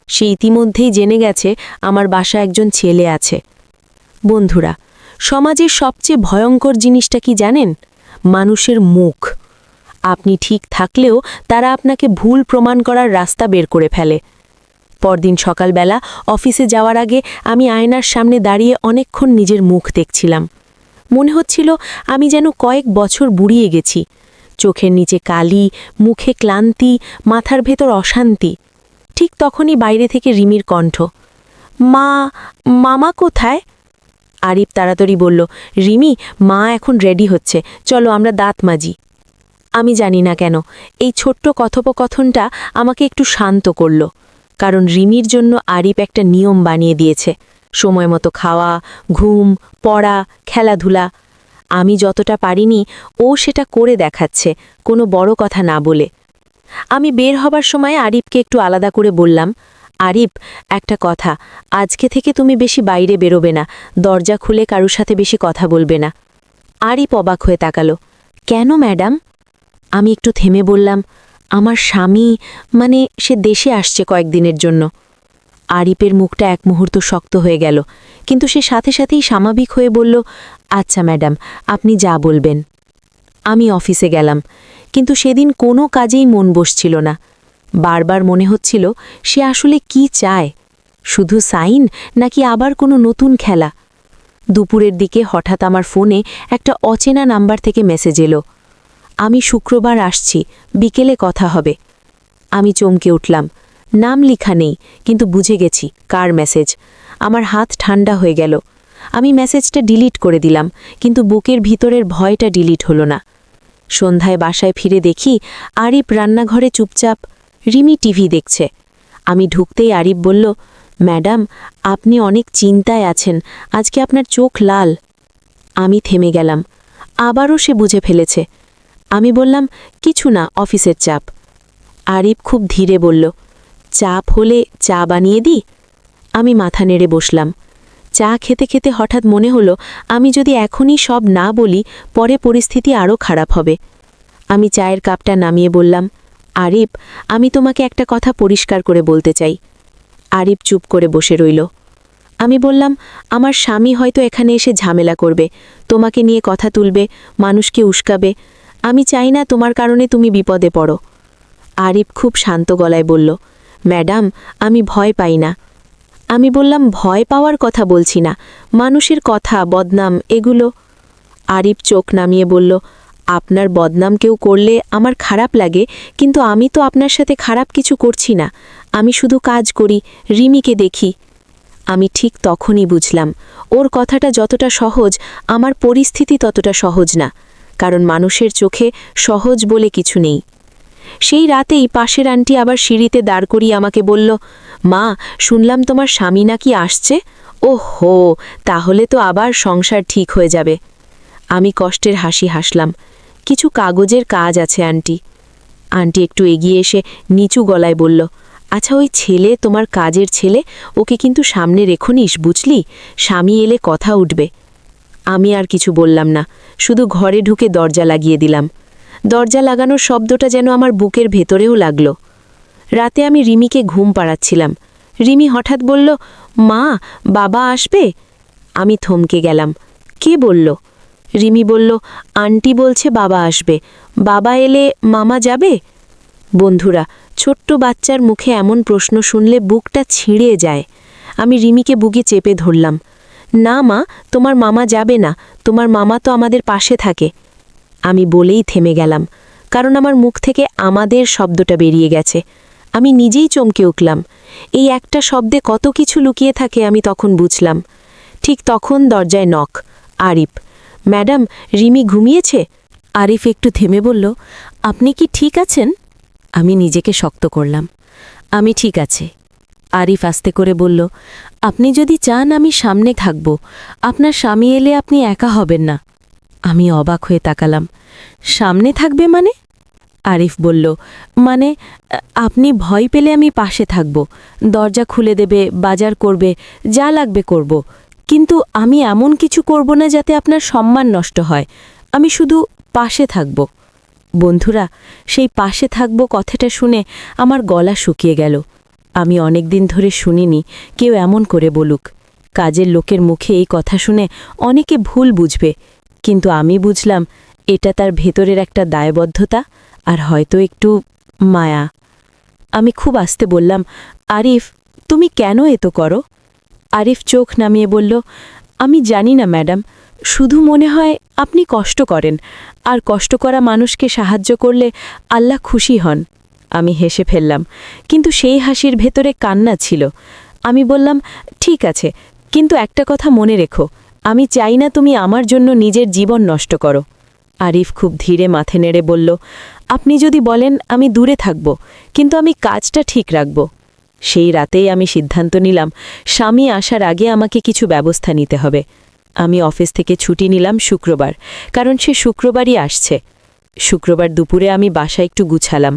সে ইতিমধ্যেই জেনে গেছে আমার বাসায় একজন ছেলে আছে। বন্ধুরা, সমাজের সবচেয়ে ভয়ঙ্কর জিনিসটা কি জানেন? মানুষের মুখ। আপনি ঠিক থাকলেও তারা আপনাকে ভুল প্রমাণ করার রাস্তা বের করে ফেলে। পরদিন সকালবেলা অফিসে যাওয়ার আগে আমি আয়নার সামনে দাঁড়িয়ে অনেকক্ষণ নিজের মুখ দেখছিলাম। মনে হচ্ছিল আমি যেন কয়েক বছর বুড়িয়ে গেছি। চোখের নিচে কালি, মুখে ক্লান্তি, মাথার ভেতর অশান্তি। ঠিক তখনই বাইরে থেকে রিমির কণ্ঠ, মা, মামা কোথায়? আরিফ তাড়াতাড়ি বলল, রিমি, মা এখন রেডি হচ্ছে, চলো আমরা দাঁত মাজি। আমি জানি না কেন এই ছোট্ট কথোপকথনটা আমাকে একটু শান্ত করল, কারণ রিমির জন্য আরিফ একটা নিয়ম বানিয়ে দিয়েছে, সময় মতো খাওয়া, ঘুম, পড়া, খেলাধুলা। আমি যতটা পারিনি ও সেটা করে দেখাচ্ছে, কোনো বড় কথা না বলে। আমি বের হবার সময় আরিফকে একটু আলাদা করে বললাম, আরিফ, একটা কথা, আজকে থেকে তুমি বেশি বাইরে বেরোবে না, দরজা খুলে কারুর সাথে বেশি কথা বলবে না। আরিফ অবাক হয়ে তাকালো, কেন ম্যাডাম? আমি একটু থেমে বললাম, আমার স্বামী, মানে সে দেশে আসছে কয়েকদিনের জন্য। আরিফের মুখটা এক মুহূর্ত শক্ত হয়ে গেল, কিন্তু সে সাথে সাথেই স্বাভাবিক হয়ে বলল, আচ্ছা ম্যাডাম, আপনি যা বলবেন। আমি অফিসে গেলাম, কিন্তু সেদিন কোনো কাজেই মন বসছিল না। বারবার মনে হচ্ছিল সে আসলে কি চায়, শুধু সাইন নাকি আবার কোনো নতুন খেলা। দুপুরের দিকে হঠাৎ আমার ফোনে একটা অচেনা নাম্বার থেকে মেসেজ এলো, আমি শুক্রবার আসছি, বিকেলে কথা হবে। আমি চমকে উঠলাম, নাম লেখা নেই, কিন্তু বুঝে গেছি কার মেসেজ। আমার হাত ঠান্ডা হয়ে গেল। আমি মেসেজটা ডিলিট করে দিলাম, কিন্তু বুকের ভিতরের ভয়টা ডিলিট হলো না। সন্ধ্যায় বাসায় ফিরে দেখি আরিফ রান্নাঘরে চুপচাপ, রিমি টিভি দেখছে। আমি ঢুকতেই আরিফ বলল, ম্যাডাম, আপনি অনেক চিন্তায় আছেন, আজকে আপনার চোখ লাল। আমি থেমে গেলাম, আবারও সে বুঝে ফেলেছে। আমি বললাম, কিছু না, অফিসের চাপ। আরিফ খুব ধীরে বলল, চাপ হলে চা বানিয়ে দিই? আমি মাথা নেড়ে বসলাম। চা খেতে খেতে হঠাৎ মনে হলো, আমি যদি এখনই সব না বলি, পরে পরিস্থিতি আরও খারাপ হবে। আমি চায়ের কাপটা নামিয়ে বললাম, আরিফ, আমি তোমাকে একটা কথা পরিষ্কার করে বলতে চাই। আরিফ চুপ করে বসে রইল। আমি বললাম, আমার স্বামী হয়তো এখানে এসে ঝামেলা করবে, তোমাকে নিয়ে কথা তুলবে, মানুষকে উস্কাবে। আমি চাই না তোমার কারণে তুমি বিপদে পড়ো। আরিফ খুব শান্ত গলায় বলল, ম্যাডাম, আমি ভয় পাই না। আমি বললাম, ভয় পাওয়ার কথা বলছি না, মানুষের কথা, বদনাম, এগুলো। আরিফ চোখ নামিয়ে বলল, আপনার বদনাম কেউ করলে আমার খারাপ লাগে, কিন্তু আমি তো আপনার সাথে খারাপ কিছু করছি না, আমি শুধু কাজ করি, রিমিকে দেখি। আমি ঠিক তখনই বুঝলাম, ওর কথাটা যতটা সহজ, আমার পরিস্থিতি ততটা সহজ না, কারণ মানুষের চোখে সহজ বলে কিছু নেই। সেই রাতেই পাশের আন্টি আবার সিঁড়িতে দাঁড় করিয়ে আমাকে বলল, মা, শুনলাম তোমার স্বামী নাকি আসছে। ও হো, তাহলে তো আবার সংসার ঠিক হয়ে যাবে। আমি কষ্টের হাসি হাসলাম, কিছু কাগজের কাজ আছে আন্টি। আন্টি একটু এগিয়ে এসে নিচু গলায় বলল, আচ্ছা, ওই ছেলে, তোমার কাজের ছেলে, ওকে কিন্তু সামনে রেখো নিস, বুঝলি? স্বামী এলে কথা উঠবে। আমি আর কিছু বললাম না, শুধু ঘরে ঢুকে দরজা লাগিয়ে দিলাম। দরজা লাগানোর শব্দটা যেন আমার বুকের ভেতরেও লাগল। রাতে আমি রিমিকে ঘুম পাড়াচ্ছিলাম। রিমি হঠাৎ বলল, মা, বাবা আসবে? আমি থমকে গেলাম, কে বলল? রিমি বলল, আন্টি বলছে বাবা আসবে, বাবা এলে মামা যাবে। বন্ধুরা, ছোট্ট বাচ্চার মুখে এমন প্রশ্ন শুনলে বুকটা ছিঁড়ে যায়। আমি রিমিকে বুকে চেপে ধরলাম, না মা, তোমার মামা যাবে না, তোমার মামা তো আমাদের পাশে থাকে। আমি বলেই থেমে গেলাম, কারণ আমার মুখ থেকে আমাদের শব্দটা বেরিয়ে গেছে। আমি নিজেই চমকে উঠলাম। এই একটা শব্দে কত কিছু লুকিয়ে থাকে আমি তখন বুঝলাম। ঠিক তখন দরজায় নক। আরিফ, ম্যাডাম, রিমি ঘুমিয়েছে? আরিফ একটু থেমে বলল, আপনি কি ঠিক আছেন? আমি নিজেকে শক্ত করলাম, আমি ঠিক আছে। আরিফ আস্তে করে বলল, আপনি যদি চান আমি সামনে থাকব, আপনার স্বামী এলে আপনি একা হবেন না। আমি অবাক হয়ে তাকালাম, সামনে থাকবে মানে? আরিফ বলল, মানে আপনি ভয় পেলে আমি পাশে থাকব, দরজা খুলে দেবে, বাজার করবে, যা লাগবে করব, কিন্তু আমি এমন কিছু করব না যাতে আপনার সম্মান নষ্ট হয়, আমি শুধু পাশে থাকব। বন্ধুরা, সেই পাশে থাকব কথাটা শুনে আমার গলা শুকিয়ে গেল। আমি অনেক দিন ধরে শুনিনি কেউ এমন করে বলুক। কাজের লোকের মুখে এই কথা শুনে অনেকে ভুল বুঝবে, কিন্তু আমি বুঝলাম এটা তার ভেতরের একটা দায়বদ্ধতা আর হয়তো একটু মায়া। আমি খুব আস্তে বললাম, আরিফ, তুমি কেন এত করো? আরিফ চোখ নামিয়ে বলল, আমি জানি না ম্যাডাম, শুধু মনে হয় আপনি কষ্ট করেন, আর কষ্ট করা মানুষকে সাহায্য করলে আল্লাহ খুশি হন। আমি হেসে ফেললাম, কিন্তু সেই হাসির ভেতরে কান্না ছিল। আমি বললাম, ঠিক আছে, কিন্তু একটা কথা মনে রেখো, আমি চাই না তুমি আমার জন্য নিজের জীবন নষ্ট করো। আরিফ খুব ধীরে মাথা নেড়ে বলল, আপনি যদি বলেন আমি দূরে থাকব, কিন্তু আমি কাজটা ঠিক রাখব। সেই রাতেই আমি সিদ্ধান্ত নিলাম স্বামী আসার আগে আমাকে কিছু ব্যবস্থা নিতে হবে। আমি অফিস থেকে ছুটি নিলাম শুক্রবার, কারণ সে শুক্রবারই আসছে। শুক্রবার দুপুরে আমি বাসা একটু গুছালাম,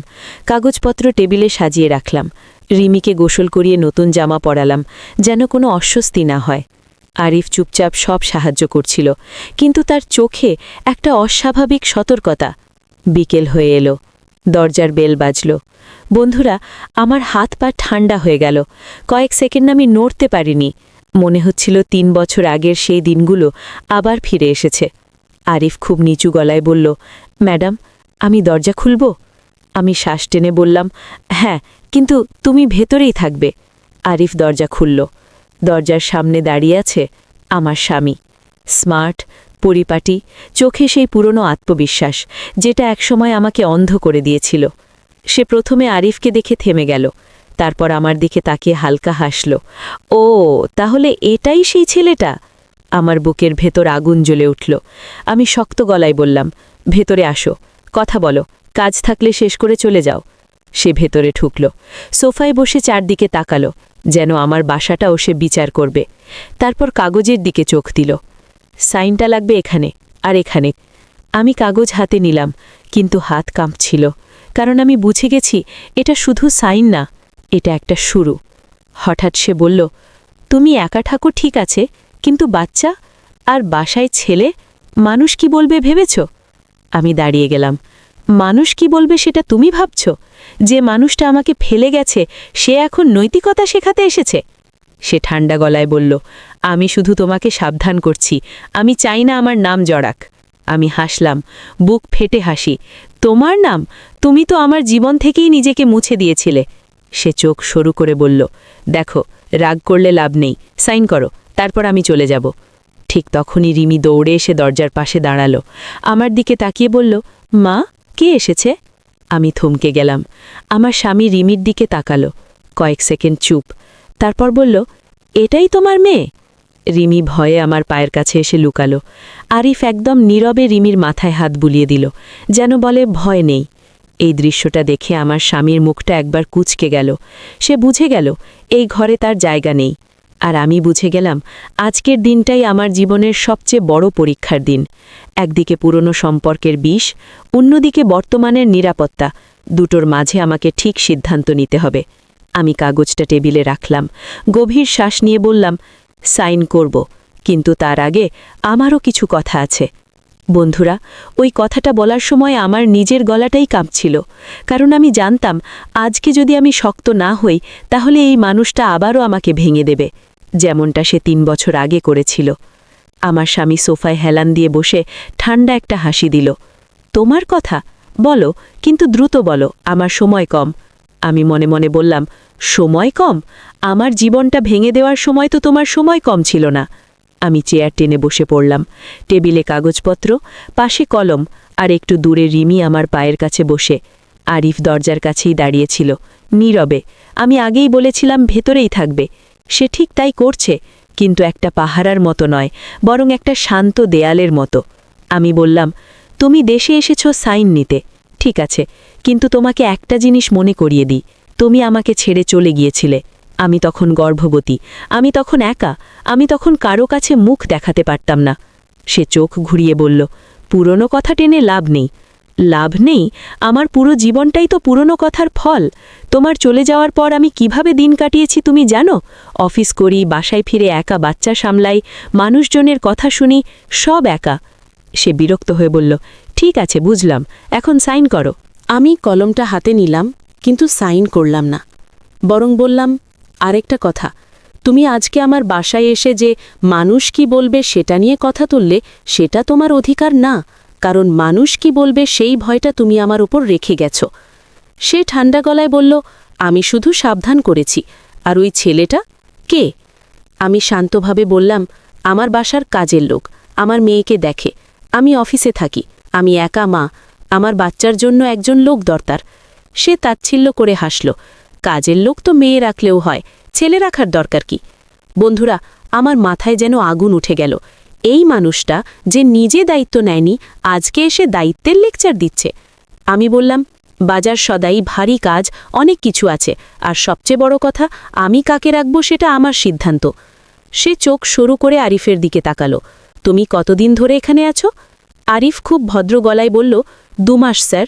কাগজপত্র টেবিলে সাজিয়ে রাখলাম, রিমিকে গোসল করিয়ে নতুন জামা পরালাম, যেন কোনো অস্বস্তি না হয়। আরিফ চুপচাপ সব সাহায্য করছিল, কিন্তু তার চোখে একটা অস্বাভাবিক সতর্কতা। বিকেল হয়ে এলো, দরজার বেল বাজল। বন্ধুরা, আমার হাত পা ঠান্ডা হয়ে গেল। কয়েক সেকেন্ড আমি নড়তে পারিনি। মনে হচ্ছিল ৩ বছর আগের সেই দিনগুলো আবার ফিরে এসেছে। আরিফ খুব নিচু গলায় বলল, ম্যাডাম, আমি দরজা খুলব? আমি শ্বাস টেনে বললাম, হ্যাঁ, কিন্তু তুমি ভেতরেই থাকবে। আরিফ দরজা খুলল। দরজার সামনে দাঁড়িয়ে আছে আমার স্বামী, স্মার্ট, পরিপাটি, চোখে সেই পুরনো আত্মবিশ্বাস যেটা একসময় আমাকে অন্ধ করে দিয়েছিল। সে প্রথমে আরিফকে দেখে থেমে গেল, তারপর আমার দিকে তাকিয়ে হালকা হাসল। ও, তাহলে এটাই সেই ছেলেটা? আমার বুকের ভেতর আগুন জ্বলে উঠল। আমি শক্ত গলায় বললাম, ভেতরে আসো, কথা বলো, কাজ থাকলে শেষ করে চলে যাও। সে ভেতরে ঢুকল, সোফায় বসে চারদিকে তাকালো, যেন আমার বাসাটাও সে বিচার করবে। তারপর কাগজের দিকে চোখ দিল। সাইনটা লাগবে এখানে আর এখানে। আমি কাগজ হাতে নিলাম, কিন্তু হাত কাঁপছিল, কারণ আমি বুঝে গেছি এটা শুধু সাইন না, এটা একটা শুরু। হঠাৎ সে বলল, তুমি একা থাকো ঠিক আছে, কিন্তু বাচ্চা আর বাসায় ছেলে, মানুষ কি বলবে ভেবেছ? আমি দাঁড়িয়ে গেলাম। মানুষ কি বলবে সেটা তুমি ভাবছ? যে মানুষটা আমাকে ফেলে গেছে সে এখন নৈতিকতা শেখাতে এসেছে? সে ঠান্ডা গলায় বলল, আমি শুধু তোমাকে সাবধান করছি, আমি চাই না আমার নাম জড়াক। আমি হাসলাম, বুক ফেটে হাসি। তোমার নাম? তুমি তো আমার জীবন থেকেই নিজেকে মুছে দিয়েছিলে। সে চোখ সরু করে বলল, দেখো, রাগ করলে লাভ নেই, সাইন করো, তারপর আমি চলে যাব। ঠিক তখনই রিমি দৌড়ে এসে দরজার পাশে দাঁড়ালো, আমার দিকে তাকিয়ে বলল, মা, কে এসেছে? আমি থমকে গেলাম। আমার স্বামী রিমির দিকে তাকালো, কয়েক সেকেন্ড চুপ, তারপর বলল, এটাই তোমার মেয়ে? রিমি ভয়ে আমার পায়ের কাছে এসে লুকালো। আরিফ একদম নীরবে রিমির মাথায় হাত বুলিয়ে দিল, যেন বলে, ভয় নেই। এই দৃশ্যটা দেখে আমার স্বামীর মুখটা একবার কুঁচকে গেল। সে বুঝে গেল এই ঘরে তার জায়গা নেই। আর আমি বুঝে গেলাম আজকের দিনটাই আমার জীবনের সবচেয়ে বড় পরীক্ষার দিন। একদিকে পুরনো সম্পর্কের বিষ, অন্যদিকে বর্তমানের নিরাপত্তা। দুটোর মাঝে আমাকে ঠিক সিদ্ধান্ত নিতে হবে। আমি কাগজটা টেবিলে রাখলাম, গভীর শ্বাস নিয়ে বললাম, সাইন করব, কিন্তু তার আগে আমারও কিছু কথা আছে। বন্ধুরা, ওই কথাটা বলার সময় আমার নিজের গলাটাই কাঁপছিল, কারণ আমি জানতাম আজকে যদি আমি শক্ত না হই তাহলে এই মানুষটা আবারও আমাকে ভেঙে দেবে, যেমনটা সে ৩ বছর আগে করেছিল। আমার স্বামী সোফায় হেলান দিয়ে বসে ঠান্ডা একটা হাসি দিল। তোমার কথা বলো, কিন্তু দ্রুত বলো, আমার সময় কম। আমি মনে মনে বললাম, সময় কম? আমার জীবনটা ভেঙে দেওয়ার সময় তো তোমার সময় কম ছিল না। আমি চেয়ার টেনে বসে পড়লাম, টেবিলে কাগজপত্র, পাশে কলম, আর একটু দূরে রিমি আমার পায়ের কাছে বসে। আরিফ দরজার কাছেই দাঁড়িয়েছিল, নীরবে। আমি আগেই বলেছিলাম ভেতরেই থাকবে। সে ঠিক তাই করছে, কিন্তু একটা পাহারার মতো নয়, বরং একটা শান্ত দেয়ালের মতো। আমি বললাম, তুমি দেশে এসেছ সাইন নিতে, ঠিক আছে, কিন্তু তোমাকে একটা জিনিস মনে করিয়ে দিই, তুমি আমাকে ছেড়ে চলে গিয়েছিলে। আমি তখন গর্ভবতী, আমি তখন একা, আমি তখন কারো কাছে মুখ দেখাতে পারতাম না। সে চোখ ঘুরিয়ে বলল, পুরনো কথা টেনে লাভ নেই। লাভ নেই? আমার পুরো জীবনটাই তো পুরনো কথার ফল। তোমার চলে যাওয়ার পর আমি কিভাবে দিন কাটিয়েছি তুমি জানো? অফিস করি, বাসায় ফিরে একা বাচ্চা সামলাই, মানুষজনের কথা শুনি, সব একা। সে বিরক্ত হয়ে বলল, ঠিক আছে, বুঝলাম, এখন সাইন করো। আমি কলমটা হাতে নিলাম, কিন্তু সাইন করলাম না, বরং বললাম, আরেকটা কথা, তুমি আজকে আমার বাসায় এসে যে মানুষ কি বলবে সেটা নিয়ে কথা তুললে, সেটা তোমার অধিকার না, কারণ মানুষ কি বলবে সেই ভয়টা তুমি আমার উপর রেখে গেছ। সে ঠান্ডা গলায় বলল, আমি শুধু সাবধান করেছি। আর ওই ছেলেটা কে? আমি শান্তভাবে বললাম, আমার বাসার কাজের লোক, আমার মেয়েকে দেখে, আমি অফিসে থাকি, আমি একা মা, আমার বাচ্চার জন্য একজন লোক দরকার। সে তাচ্ছিল্য করে হাসল, কাজের লোক তো মেয়ে রাখলেও হয়, ছেলে রাখার দরকার কি? বন্ধুরা, আমার মাথায় যেন আগুন উঠে গেল। এই মানুষটা যে নিজে দায়িত্ব নেয়নি আজকে এসে দায়িত্বের লেকচার দিচ্ছে। আমি বললাম, বাজার সদাই ভারী কাজ, অনেক কিছু আছে, আর সবচেয়ে বড় কথা আমি কাকে রাখব সেটা আমার সিদ্ধান্ত। সে চোখ সরু করে আরিফের দিকে তাকালো। তুমি কতদিন ধরে এখানে আছো? আরিফ খুব ভদ্র গলায় বলল, 2 মাস স্যার।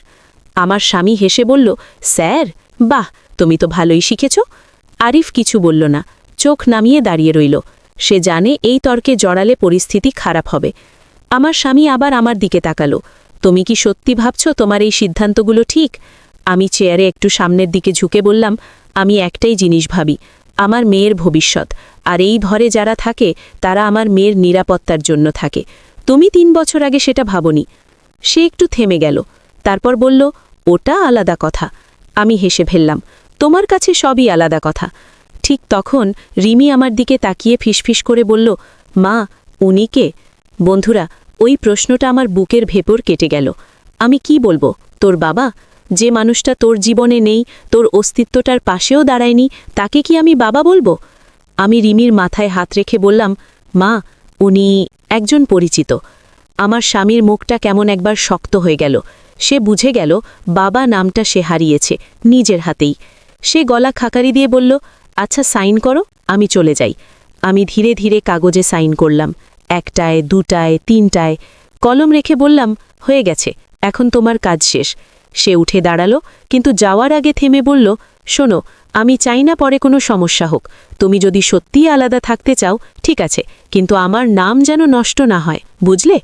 আমার স্বামী হেসে বলল, স্যার, বাহ, তুমি তো ভালোই শিখেছ। আরিফ কিছু বলল না, চোখ নামিয়ে দাঁড়িয়ে রইল। সে জানে এই তর্কে জড়ালে পরিস্থিতি খারাপ হবে। আমার স্বামী আবার আমার দিকে তাকালো। তুমি কি সত্যি ভাবছ তোমার এই সিদ্ধান্তগুলো ঠিক? আমি চেয়ারে একটু সামনের দিকে ঝুঁকে বললাম, আমি একটাই জিনিস ভাবি, আমার মেয়ের ভবিষ্যৎ, আর এই ঘরে যারা থাকে তারা আমার মেয়ের নিরাপত্তার জন্য থাকে। তুমি 3 বছর আগে সেটা ভাবনি। সে একটু থেমে গেল, তারপর বলল, ওটা আলাদা কথা। আমি হেসে ফেললাম, তোমার কাছে সবই আলাদা কথা। ঠিক তখন রিমি আমার দিকে তাকিয়ে ফিসফিস করে বলল, মা, উনি কে? বন্ধুরা, ওই প্রশ্নটা আমার বুকের ভেতর কেটে গেল। আমি কি বলবো? তোর বাবা? যে মানুষটা তোর জীবনে নেই, তোর অস্তিত্বটার পাশেও দাঁড়ায়নি, তাকে কি আমি বাবা বলবো? আমি রিমির মাথায় হাত রেখে বললাম, মা, উনি একজন পরিচিত। আমার স্বামীর মুখটা কেমন একবার শক্ত হয়ে গেল। সে বুঝে গেল বাবা নামটা সে হারিয়েছে নিজের হাতেই। সে গলা খাকারি দিয়ে বলল, আচ্ছা, সাইন করো, আমি চলে যাই। আমি ধীরে ধীরে কাগজে সাইন করলাম, 1টায়, 2টায়, 3টায়। কলম রেখে বললাম, হয়ে গেছে, এখন তোমার কাজ শেষ। সে উঠে দাঁড়ালো, কিন্তু যাওয়ার আগে থেমে বলল, শোনো, আমি চাই না পরে কোনো সমস্যা হোক। তুমি যদি সত্যিই আলাদা থাকতে চাও ঠিক আছে, কিন্তু আমার নাম যেন নষ্ট না হয়, বুঝলে?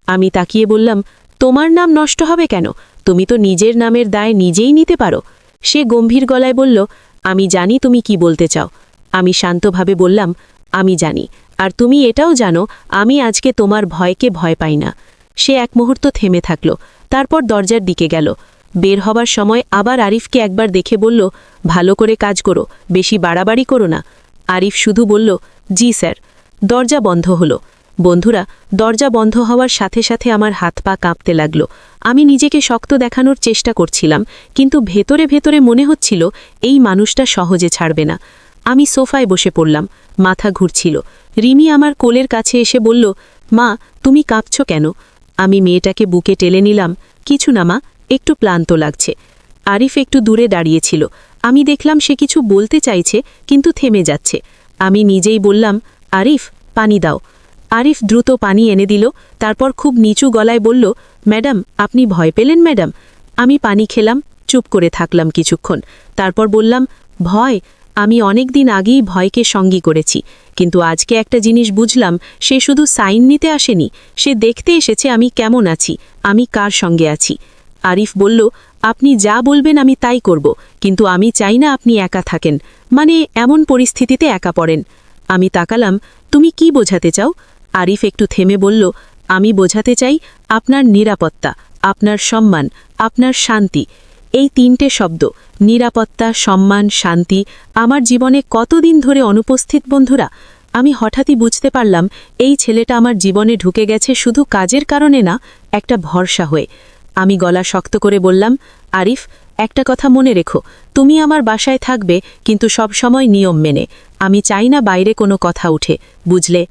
আমি তাকিয়ে বললাম, তোমার নাম নষ্ট হবে কেন? তুমি তো নিজের নামের দায় নিজেই নিতে পারো। সে গম্ভীর গলায় বলল, আমি জানি তুমি কি বলতে চাও। আমি শান্তভাবে বললাম, আমি জানি, আর তুমি এটাও জানো আমি আজকে তোমার ভয়কে ভয় পাই না। সে এক মুহূর্ত থেমে থাকল, তারপর দরজার দিকে গেল। বের হবার সময় আবার আরিফকে একবার দেখে বলল, ভালো করে কাজ করো, বেশি বাড়াবাড়ি করো না। আরিফ শুধু বলল, জি স্যার। দরজা বন্ধ হলো। বন্ধুরা, দরজা বন্ধ হওয়ার সাথে সাথে আমার হাত পা কাঁপতে লাগলো। আমি নিজেকে শক্ত দেখানোর চেষ্টা করছিলাম, কিন্তু ভেতরে ভেতরে মনে হচ্ছিল এই মানুষটা সহজে ছাড়বে না। আমি সোফায় বসে পড়লাম, মাথা ঘুরছিল। রিমি আমার কোলের কাছে এসে বলল, মা, তুমি কাঁপছ কেন? আমি মেয়েটাকে বুকে টেলে নিলাম, কিছু না মা, একটু ক্লান্ত লাগছে। আরিফ একটু দূরে দাঁড়িয়েছিল। আমি দেখলাম সে কিছু বলতে চাইছে, কিন্তু থেমে যাচ্ছে। আমি নিজেই বললাম, আরিফ, পানি দাও। আরিফ দ্রুত পানি এনে দিল, তারপর খুব নিচু গলায় বলল, ম্যাডাম, আপনি ভয় পেলেন ম্যাডাম? আমি পানি খেলাম, চুপ করে থাকলাম কিছুক্ষণ, তারপর বললাম, ভয়? আমি অনেক দিন আগেই ভয়কে সঙ্গী করেছি, কিন্তু আজকে একটা জিনিস বুঝলাম, সে শুধু সাইন নিতে আসেনি, সে দেখতে এসেছে আমি কেমন আছি, আমি কার সঙ্গে আছি। আরিফ বলল, আপনি যা বলবেন আমি তাই করব, কিন্তু আমি চাই না আপনি একা থাকেন, মানে এমন পরিস্থিতিতে একা পড়েন। আমি তাকালাম, তুমি কি বোঝাতে চাও? আরিফ একটু থেমে বলল, আমি বোঝাতে চাই আপনার নিরাপত্তা, আপনার সম্মান, আপনার শান্তি। এই 3টে শব্দ, নিরাপত্তা, সম্মান, শান্তি, আমার জীবনে কতদিন ধরে অনুপস্থিত বন্ধুরা। আমি হঠাৎই বুঝতে পারলাম এই ছেলেটা আমার জীবনে ঢুকে গেছে শুধু কাজের কারণে না, একটা ভরসা হয়ে। আমি গলা শক্ত করে বললাম, আরিফ, একটা কথা মনে রেখো, তুমি আমার বাসায় থাকবে, কিন্তু সব সময় নিয়ম মেনে। আমি চাই না বাইরে কোনো কথা উঠে, বুঝলে?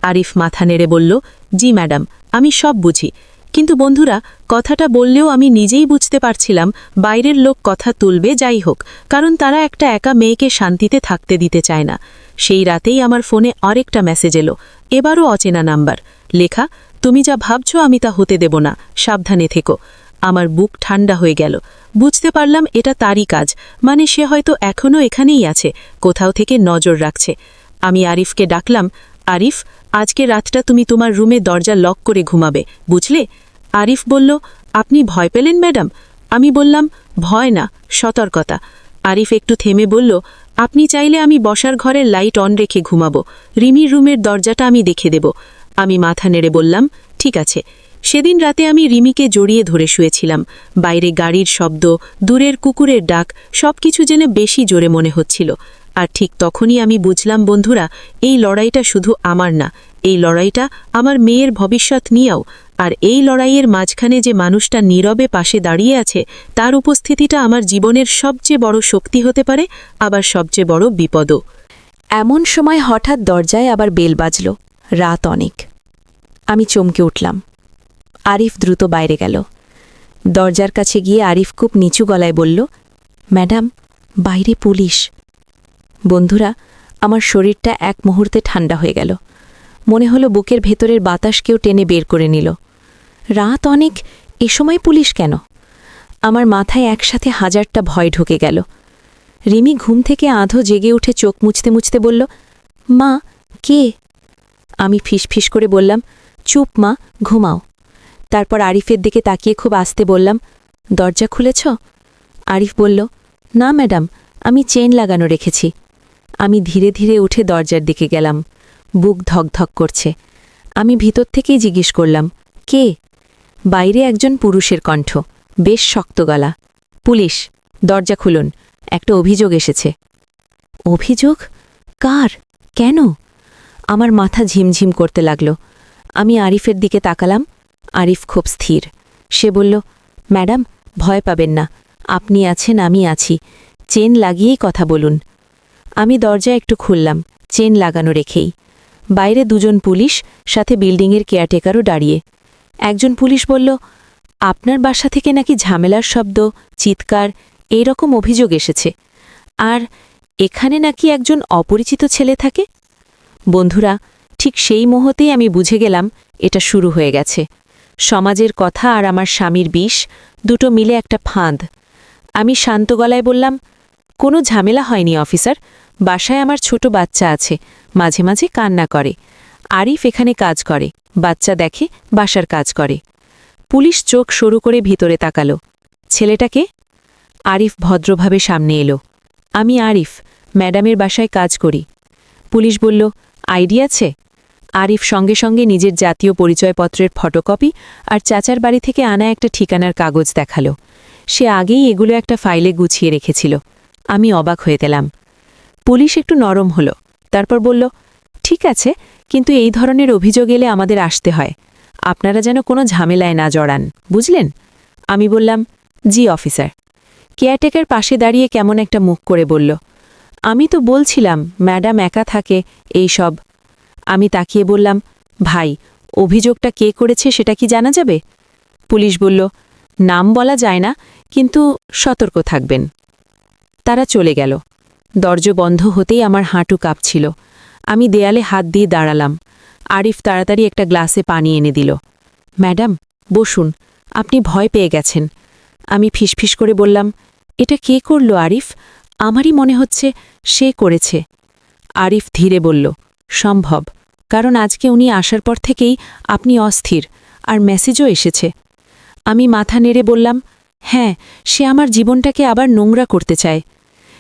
আরিফ মাথা নেড়ে বলল, জি ম্যাডাম, আমি সব বুঝি। কিন্তু বন্ধুরা, কথাটা বললেও আমি নিজেই বুঝতে পারছিলাম বাইরের লোক কথা তুলবে যাই হোক, কারণ তারা একটা একা মেয়েকে শান্তিতে থাকতে দিতে চায় না। সেই রাতেই আমার ফোনে আরেকটা মেসেজ এলো, এবারও অচেনা নাম্বার। লেখা, তুমি যা ভাবছ আমি তা হতে দেব না, সাবধানে থেকো। আমার বুক ঠান্ডা হয়ে গেল। বুঝতে পারলাম এটা তারই কাজ, মানে সে হয়তো এখনও এখানেই আছে, কোথাও থেকে নজর রাখছে। আমি আরিফকে ডাকলাম, আরিফ, আজকে রাতটা তুমি তোমার রুমে দরজা লক করে ঘুমাবে, বুঝলে? আরিফ বলল, আপনি ভয় পেলেন ম্যাডাম? আমি বললাম, ভয় না, সতর্কতা। আরিফ একটু থেমে বলল, আপনি চাইলে আমি বসার ঘরের লাইট অন রেখে ঘুমাবো, রিমির রুমের দরজাটা আমি দেখে দেব। আমি মাথা নেড়ে বললাম, ঠিক আছে। সেদিন রাতে আমি রিমিকে জড়িয়ে ধরে শুয়েছিলাম। বাইরে গাড়ির শব্দ, দূরের কুকুরের ডাক, সবকিছু যেন বেশি জোরে মনে হচ্ছিল। আর ঠিক তখনই আমি বুঝলাম বন্ধুরা, এই লড়াইটা শুধু আমার না, এই লড়াইটা আমার মেয়ের ভবিষ্যৎ নিয়েও। আর এই লড়াইয়ের মাঝখানে যে মানুষটা নীরবে পাশে দাঁড়িয়ে আছে, তার উপস্থিতিটা আমার জীবনের সবচেয়ে বড় শক্তি হতে পারে, আবার সবচেয়ে বড় বিপদও। এমন সময় হঠাৎ দরজায় আবার বেল বাজল। রাত অনেক। আমি চমকে উঠলাম। আরিফ দ্রুত বাইরে গেল। দরজার কাছে গিয়ে আরিফ খুব নিচু গলায় বলল, ম্যাডাম, বাইরে পুলিশ। বন্ধুরা, আমার শরীরটা এক মুহূর্তে ঠান্ডা হয়ে গেল। মনে হলো বুকের ভেতরের বাতাস কেউ টেনে বের করে নিল। রাত অনেক, এ সময় পুলিশ কেন? আমার মাথায় একসাথে হাজারটা ভয় ঢুকে গেল। রিমি ঘুম থেকে আধো জেগে উঠে চোখ মুছতে মুছতে বলল, মা, কে? আমি ফিসফিস করে বললাম, চুপ মা, ঘুমাও। তারপর আরিফের দিকে তাকিয়ে খুব আস্তে বললাম, দরজা খুলেছ? আরিফ বলল, না ম্যাডাম, আমি চেইন লাগানো রেখেছি। আমি ধীরে ধীরে উঠে দরজার দিকে গেলাম। বুক ধকধক করছে। আমি ভিতর থেকেই জিজ্ঞেস করলাম, কে? বাইরে একজন পুরুষের কণ্ঠ, বেশ শক্ত গলা, পুলিশ, দরজা খুলুন, একটা অভিযোগ এসেছে। অভিযোগ? কার? কেন? আমার মাথা ঝিমঝিম করতে লাগল। আমি আরিফের দিকে তাকালাম। আরিফ খুব স্থির। সে বলল, ম্যাডাম, ভয় পাবেন না, আপনি আছেন, আমি আছি, চেন লাগিয়েই কথা বলুন। আমি দরজা একটু খুললাম, চেন লাগানো রেখেই। বাইরে দুজন পুলিশ, সাথে বিল্ডিংয়ের কেয়ারটেকারও দাঁড়িয়ে। একজন পুলিশ বলল, আপনার বাসা থেকে নাকি ঝামেলার শব্দ, চিৎকার, এই রকম অভিযোগ এসেছে, আর এখানে নাকি একজন অপরিচিত ছেলে থাকে। বন্ধুরা, ঠিক সেই মুহূর্তেই আমি বুঝে গেলাম এটা শুরু হয়ে গেছে। সমাজের কথা আর আমার স্বামীর বিষ, দুটো মিলে একটা ফাঁদ। আমি শান্ত গলায় বললাম, কোনো ঝামেলা হয়নি অফিসার, বাসায় আমার ছোট বাচ্চা আছে, মাঝে মাঝে কান্না করে। আরিফ এখানে কাজ করে, বাচ্চা দেখে, বাসার কাজ করে। পুলিশ চোখ সরু করে ভিতরে তাকালো। ছেলেটাকে? আরিফ ভদ্রভাবে সামনে এলো। আমি আরিফ, ম্যাডামের বাসায় কাজ করি। পুলিশ বলল, আইডি আছে? আরিফ সঙ্গে সঙ্গে নিজের জাতীয় পরিচয়পত্রের ফটোকপি আর চাচার বাড়ি থেকে আনা একটা ঠিকানার কাগজ দেখালো। সে আগেই এগুলো একটা ফাইলে গুছিয়ে রেখেছিল। আমি অবাক হয়ে গেলাম। পুলিশ একটু নরম হলো, তারপর বলল, ঠিক আছে, কিন্তু এই ধরনের অভিযোগ এলে আমাদের আসতে হয়। আপনারা যেন কোনো ঝামেলায় না জড়ান, বুঝলেন? আমি বললাম, জি অফিসার। কেয়ারটেকার পাশে দাঁড়িয়ে কেমন একটা মুখ করে বলল, আমি তো বলছিলাম ম্যাডাম একা থাকে, এই সব। আমি তাকিয়ে বললাম, ভাই, অভিযোগটা কে করেছে সেটা কি জানা যাবে? পুলিশ বলল, নাম বলা যায় না, কিন্তু সতর্ক থাকবেন। তারা চলে গেল। দরজা বন্ধ হতেই আমার হাঁটু কাঁপছিল। আমি দেয়ালে হাত দিয়ে দাঁড়ালাম। আরিফ তাড়াতাড়ি একটা গ্লাসে পানি এনে দিল। ম্যাডাম, বসুন, আপনি ভয় পেয়ে গেছেন। আমি ফিসফিস করে বললাম, এটা কে করল আরিফ? আমারই মনে হচ্ছে সে করেছে। আরিফ ধীরে বলল, সম্ভব, কারণ আজকে উনি আসার পর থেকেই আপনি অস্থির, আর মেসেজও এসেছে। আমি মাথা নেড়ে বললাম, হ্যাঁ, সে আমার জীবনটাকে আবার নোংরা করতে চায়।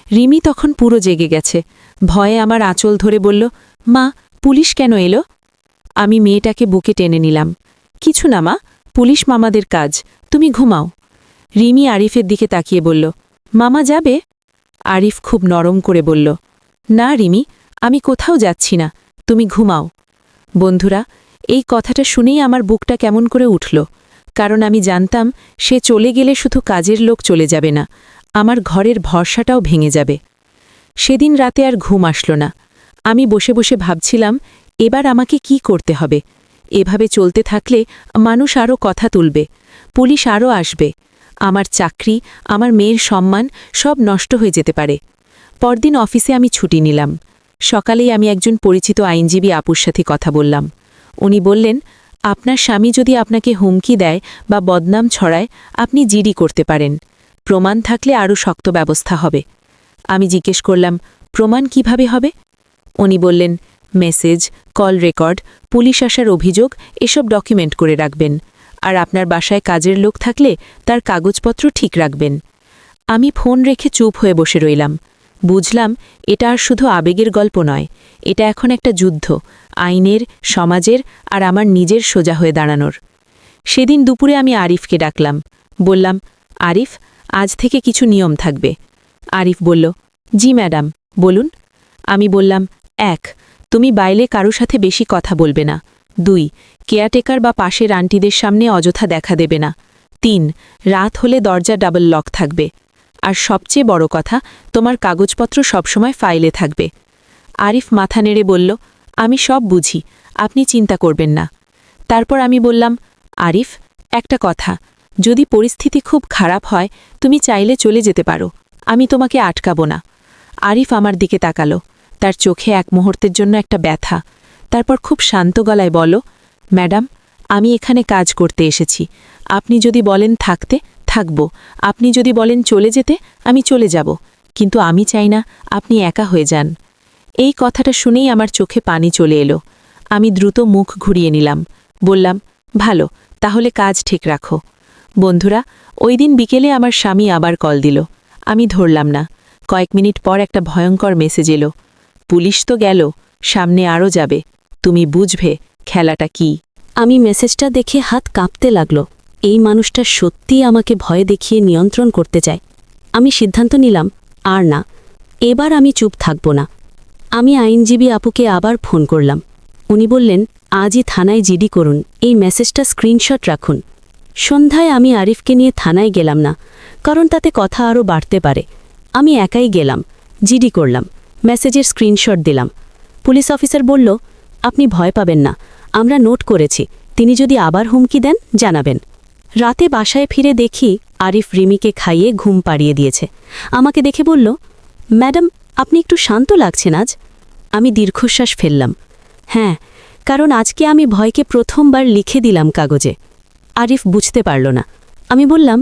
রিমি তখন পুরো জেগে গেছে। ভয়ে আমার আঁচল ধরে বলল, মা, পুলিশ কেন এলো? আমি মেয়েটাকে বুকে টেনে নিলাম। কিছু না মা, পুলিশ মামাদের কাজ, তুমি ঘুমাও। রিমি আরিফের দিকে তাকিয়ে বলল, মামা যাবে? আরিফ খুব নরম করে বলল, না রিমি, আমি কোথাও যাচ্ছি না, তুমি ঘুমাও। বন্ধুরা, এই কথাটা শুনেই আমার বুকটা কেমন করে উঠল, কারণ আমি জানতাম সে চলে গেলে শুধু কাজের লোক চলে যাবে না, আমার ঘরের ভরসাটাও ভেঙে যাবে। সেদিন রাতে আর ঘুম আসল না। আমি বসে বসে ভাবছিলাম, এবার আমাকে কি করতে হবে। এভাবে চলতে থাকলে মানুষ আরও কথা তুলবে, পুলিশ আরও আসবে, আমার চাকরি, আমার মেয়ের সম্মান সব নষ্ট হয়ে যেতে পারে। পরদিন অফিসে আমি ছুটি নিলাম। সকালেই আমি একজন পরিচিত আইনজীবী আপুর সাথে কথা বললাম। উনি বললেন, আপনার স্বামী যদি আপনাকে হুমকি দেয় বা বদনাম ছড়ায়, আপনি জিডি করতে পারেন। প্রমাণ থাকলে আরও শক্ত ব্যবস্থা হবে। আমি জিজ্ঞেস করলাম, প্রমাণ কিভাবে হবে? উনি বললেন, মেসেজ, কল রেকর্ড, পুলিশ আসার অভিযোগ, এসব ডকুমেন্ট করে রাখবেন, আর আপনার বাসায় কাজের লোক থাকলে তার কাগজপত্র ঠিক রাখবেন। আমি ফোন রেখে চুপ হয়ে বসে রইলাম। বুঝলাম, এটা আর শুধু আবেগের গল্প নয়, এটা এখন একটা যুদ্ধ, আইনের, সমাজের আর আমার নিজের সোজা হয়ে দাঁড়ানোর। সেদিন দুপুরে আমি আরিফকে ডাকলাম। বললাম, আরিফ, আজ থেকে কিছু নিয়ম থাকবে। আরিফ বলল, জি ম্যাডাম, বলুন। আমি বললাম, 1, তুমি বাইরে কারো সাথে বেশি কথা বলবে না। 2, কেয়ারটেকার বা পাশের আন্টিদের সামনে অযথা দেখা দেবে না। 3, রাত হলে দরজা ডাবল লক থাকবে। আর সবচেয়ে বড় কথা, তোমার কাগজপত্র সবসময় ফাইলে থাকবে। আরিফ মাথা নেড়ে বলল, আমি সব বুঝি, আপনি চিন্তা করবেন না। তারপর আমি বললাম, আরিফ, একটা কথা, যদি পরিস্থিতি খুব খারাপ হয় তুমি চাইলে চলে যেতে পারো, আমি তোমাকে আটকাবো না। আরিফ আমার দিকে তাকালো, তার চোখে এক মুহূর্তের জন্য একটা ব্যথা। তারপর খুব শান্ত গলায় বলল, ম্যাডাম, আমি এখানে কাজ করতে এসেছি। আপনি যদি বলেন থাকতে, থাকব। আপনি যদি বলেন চলে যেতে, আমি চলে যাব। কিন্তু আমি চাই না আপনি একা হয়ে যান। এই কথাটা শুনেই আমার চোখে পানি চলে এলো। আমি দ্রুত মুখ ঘুরিয়ে নিলাম। বললাম, ভালো, তাহলে কাজ ঠিক রাখো। বন্ধুরা, ওই দিন বিকেলে আমার স্বামী আবার কল দিল। আমি ধরলাম না। কয়েক মিনিট পর একটা ভয়ঙ্কর মেসেজ এলো, পুলিশ তো গেল, সামনে আরও যাবে, তুমি বুঝবে খেলাটা কি। আমি মেসেজটা দেখে হাত কাঁপতে লাগল। এই মানুষটা সত্যিই আমাকে ভয় দেখিয়ে নিয়ন্ত্রণ করতে চায়। আমি সিদ্ধান্ত নিলাম, আর না, এবার আমি চুপ থাকব না। আমি আইনজীবী আপুকে আবার ফোন করলাম। উনি বললেন, আজই থানায় জিডি করুন, এই মেসেজটা স্ক্রিনশট রাখুন। সন্ধ্যায় আমি আরিফকে নিয়ে থানায় গেলাম না, কারণ তাতে কথা আরও বাড়তে পারে। আমি একাই গেলাম, জিডি করলাম, মেসেজের স্ক্রিনশট দিলাম। পুলিশ অফিসার বলল, আপনি ভয় পাবেন না, আমরা নোট করেছি, তিনি যদি আবার হুমকি দেন জানাবেন। রাতে বাসায় ফিরে দেখি আরিফ রিমিকে খাইয়ে ঘুম পাড়িয়ে দিয়েছে। আমাকে দেখে বলল, ম্যাডাম, আপনি একটু শান্ত লাগছেন আজ। আমি দীর্ঘশ্বাস ফেললাম। হ্যাঁ, কারণ আজকে আমি ভয়কে প্রথমবার লিখে দিলাম কাগজে। আরিফ বুঝতে পারল না। আমি বললাম,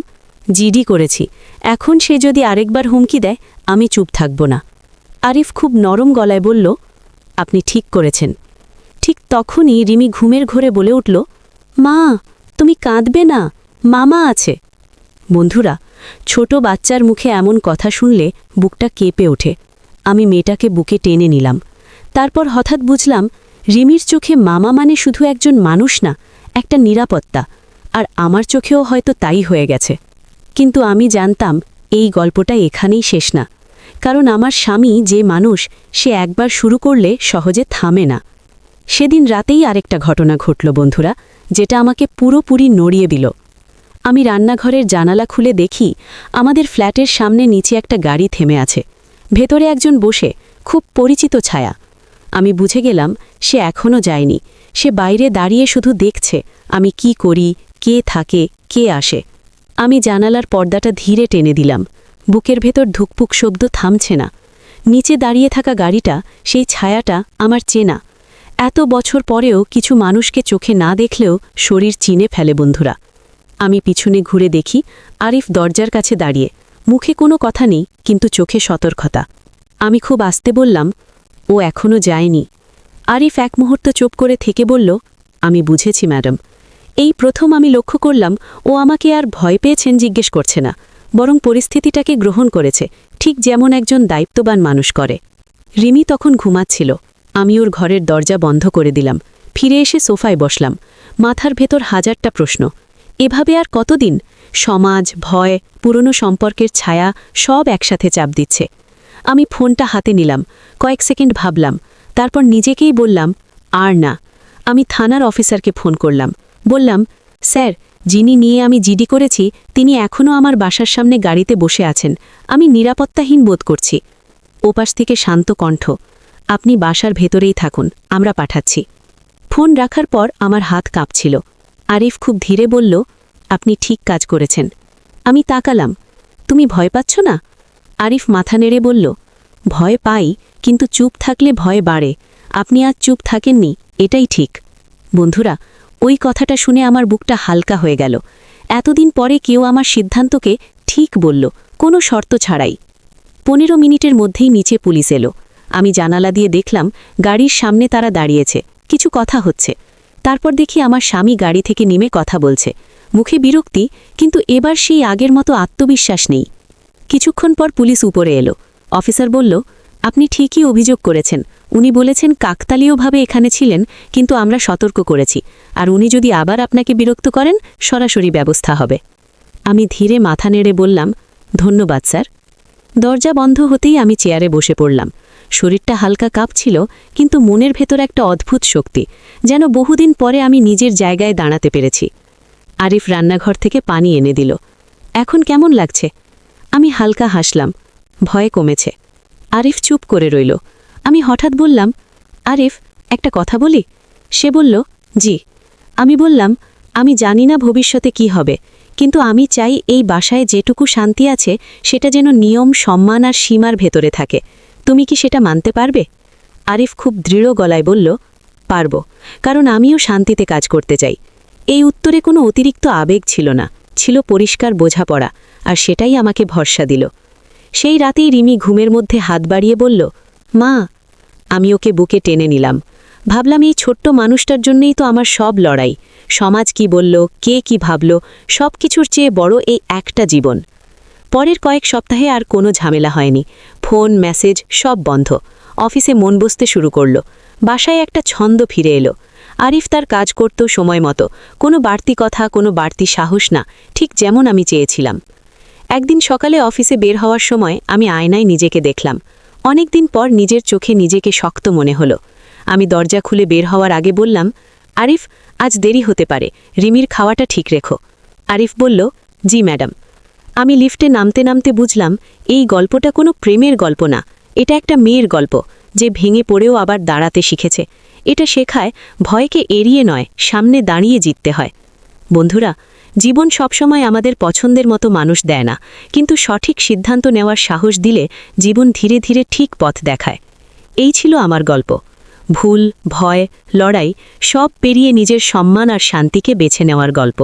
জিডি করেছি, এখন সে যদি আরেকবার হুমকি দেয় আমি চুপ থাকব না। আরিফ খুব নরম গলায় বলল, আপনি ঠিক করেছেন। ঠিক তখনই রিমি ঘুমের ঘোরে বলে উঠল, মা, তুমি কাঁদবে না, মামা আছে। বন্ধুরা, ছোট বাচ্চার মুখে এমন কথা শুনলে বুকটা কেঁপে ওঠে। আমি মেয়েটাকে বুকে টেনে নিলাম। তারপর হঠাৎ বুঝলাম, রিমির চোখে মামা মানে শুধু একজন মানুষ না, একটা নিরাপত্তা। আর আমার চোখেও হয়তো তাই হয়ে গেছে। কিন্তু আমি জানতাম এই গল্পটা এখানেই শেষ না, কারণ আমার স্বামী যে মানুষ, সে একবার শুরু করলে সহজে থামে না। সেদিন রাতেই আরেকটা ঘটনা ঘটল বন্ধুরা, যেটা আমাকে পুরোপুরি নড়িয়ে দিল। আমি রান্নাঘরের জানালা খুলে দেখি আমাদের ফ্ল্যাটের সামনে নিচে একটা গাড়ি থেমে আছে। ভেতরে একজন বসে, খুব পরিচিত ছায়া। আমি বুঝে গেলাম সে এখনও যায়নি। সে বাইরে দাঁড়িয়ে শুধু দেখছে আমি কি করি, কে থাকে, কে আসে। আমি জানালার পর্দাটা ধীরে টেনে দিলাম। বুকের ভেতর ধুকপুক শব্দ থামছে না। নিচে দাঁড়িয়ে থাকা গাড়িটা, সেই ছায়াটা আমার চেনা। এত বছর পরেও কিছু মানুষকে চোখে না দেখলেও শরীর চিনে ফেলে বন্ধুরা। আমি পিছনে ঘুরে দেখি আরিফ দরজার কাছে দাঁড়িয়ে, মুখে কোনো কথা নেই, কিন্তু চোখে সতর্কতা। আমি খুব আস্তে বললাম, ও এখনও যায়নি। আরিফ এক মুহূর্ত চুপ করে থেকে বলল, আমি বুঝেছি ম্যাডাম। এই প্রথম আমি লক্ষ্য করলাম ও আমাকে আর ভয় পেয়েছেন জিজ্ঞেস করছে না, বরং পরিস্থিতিটাকে গ্রহণ করেছে, ঠিক যেমন একজন দায়িত্ববান মানুষ করে। রিমি তখন ঘুমাচ্ছিল। আমি ওর ঘরের দরজা বন্ধ করে দিলাম। ফিরে এসে সোফায় বসলাম। মাথার ভেতর হাজারটা প্রশ্ন। এভাবে আর কতদিন? সমাজ, ভয়, পুরনো সম্পর্কের ছায়া সব একসাথে চাপ দিচ্ছে। আমি ফোনটা হাতে নিলাম, কয়েক সেকেন্ড ভাবলাম, তারপর নিজেকেই বললাম, আর না। আমি থানার অফিসারকে ফোন করলাম। বললাম, স্যার, যিনি নিয়ে আমি জিডি করেছি তিনি এখনও আমার বাসার সামনে গাড়িতে বসে আছেন। আমি নিরাপত্তাহীন বোধ করছি। ওপাশ থেকে শান্ত কণ্ঠ, আপনি বাসার ভেতরেই থাকুন, আমরা পাঠাচ্ছি। ফোন রাখার পর আমার হাত কাঁপছিল। আরিফ খুব ধীরে বলল, আপনি ঠিক কাজ করেছেন। আমি তাকালাম, তুমি ভয় পাচ্ছ না? আরিফ মাথা নেড়ে বলল, ভয় পাই, কিন্তু চুপ থাকলে ভয় বাড়ে। আপনি আজ চুপ থাকেননি, এটাই ঠিক। বন্ধুরা, ওই কথাটা শুনে আমার বুকটা হালকা হয়ে গেল। এতদিন পরে কেউ আমার সিদ্ধান্তকে ঠিক বলল, কোনো শর্ত ছাড়াই। 15 মিনিটের মধ্যেই নিচে পুলিশ এলো। আমি জানালা দিয়ে দেখলাম গাড়ির সামনে তারা দাঁড়িয়েছে, কিছু কথা হচ্ছে। তারপর দেখি আমার স্বামী গাড়ি থেকে নেমে কথা বলছে, মুখে বিরক্তি, কিন্তু এবার সেই আগের মতো আত্মবিশ্বাস নেই। কিছুক্ষণ পর পুলিশ উপরে এলো। অফিসার বলল, আপনি ঠিকই অভিযোগ করেছেন। উনি বলেছেন কাকতালীয়ভাবে এখানে ছিলেন, কিন্তু আমরা সতর্ক করেছি, আর উনি যদি আবার আপনাকে বিরক্ত করেন সরাসরি ব্যবস্থা হবে। আমি ধীরে মাথা নেড়ে বললাম, ধন্যবাদ স্যার। দরজা বন্ধ হতেই আমি চেয়ারে বসে পড়লাম। শরীরটা হালকা কাঁপছিল, কিন্তু মনের ভেতর একটা অদ্ভুত শক্তি, যেন বহুদিন পরে আমি নিজের জায়গায় দাঁড়াতে পেরেছি। আরিফ রান্নাঘর থেকে পানি এনে দিল। এখন কেমন লাগছে? আমি হালকা হাসলাম। ভয় কমেছে। আরিফ চুপ করে রইল। আমি হঠাৎ বললাম, আরিফ, একটা কথা বলি? সে বলল, জি। আমি বললাম, আমি জানি না ভবিষ্যতে কি হবে, কিন্তু আমি চাই এই বাসায় যেটুকু শান্তি আছে সেটা যেন নিয়ম, সম্মান আর সীমার ভেতরে থাকে। তুমি কি সেটা মানতে পারবে? আরিফ খুব দৃঢ় গলায় বলল, পারব, কারণ আমিও শান্তিতে কাজ করতে চাই। এই উত্তরে কোনো অতিরিক্ত আবেগ ছিল না, ছিল পরিষ্কার বোঝাপড়া, আর সেটাই আমাকে ভরসা দিল। সেই রাতেই রিমি ঘুমের মধ্যে হাত বাড়িয়ে বলল, মা। আমি ওকে বুকে টেনে নিলাম। ভাবলাম, এই ছোট্ট মানুষটার জন্যই তো আমার সব লড়াই। সমাজ কি বলল, কে কি ভাবল, সব কিছুর চেয়ে বড় এই একটা জীবন। পরের কয়েক সপ্তাহে আর কোনো ঝামেলা হয়নি। ফোন, মেসেজ সব বন্ধ। অফিসে মন বসতে শুরু করল। বাসায় একটা ছন্দ ফিরে এলো। আরিফ তার কাজ করত সময় মতো, কোনো বাড়তি কথা, কোনো বাড়তি সাহস না, ঠিক যেমন আমি চেয়েছিলাম। একদিন সকালে অফিসে বের হওয়ার সময় আমি আয়নায় নিজেকে দেখলাম। অনেক দিন পর নিজের চোখে নিজেকে শক্ত মনে হলো। আমি দরজা খুলে বের হওয়ার আগে বললাম, আরিফ, আজ দেরি হতে পারে, রিমির খাওয়াটা ঠিক রেখো। আরিফ বলল, জি ম্যাডাম। আমি লিফটে নামতে নামতে বুঝলাম, এই গল্পটা কোনো প্রেমের গল্প না, এটা একটা মেয়ের গল্প, যে ভেঙে পড়েও আবার দাঁড়াতে শিখেছে। এটা শেখায়, ভয়কে এড়িয়ে নয়, সামনে দাঁড়িয়ে জিততে হয়। বন্ধুরা, জীবন সবসময় আমাদের পছন্দের মতো মানুষ দেয় না, কিন্তু সঠিক সিদ্ধান্ত নেওয়ার সাহস দিলে জীবন ধীরে ধীরে ঠিক পথ দেখায়। এই ছিল আমার গল্প। ভুল, ভয়, লড়াই সব পেরিয়ে নিজের সম্মান আর শান্তিকে বেছে নেওয়ার গল্প।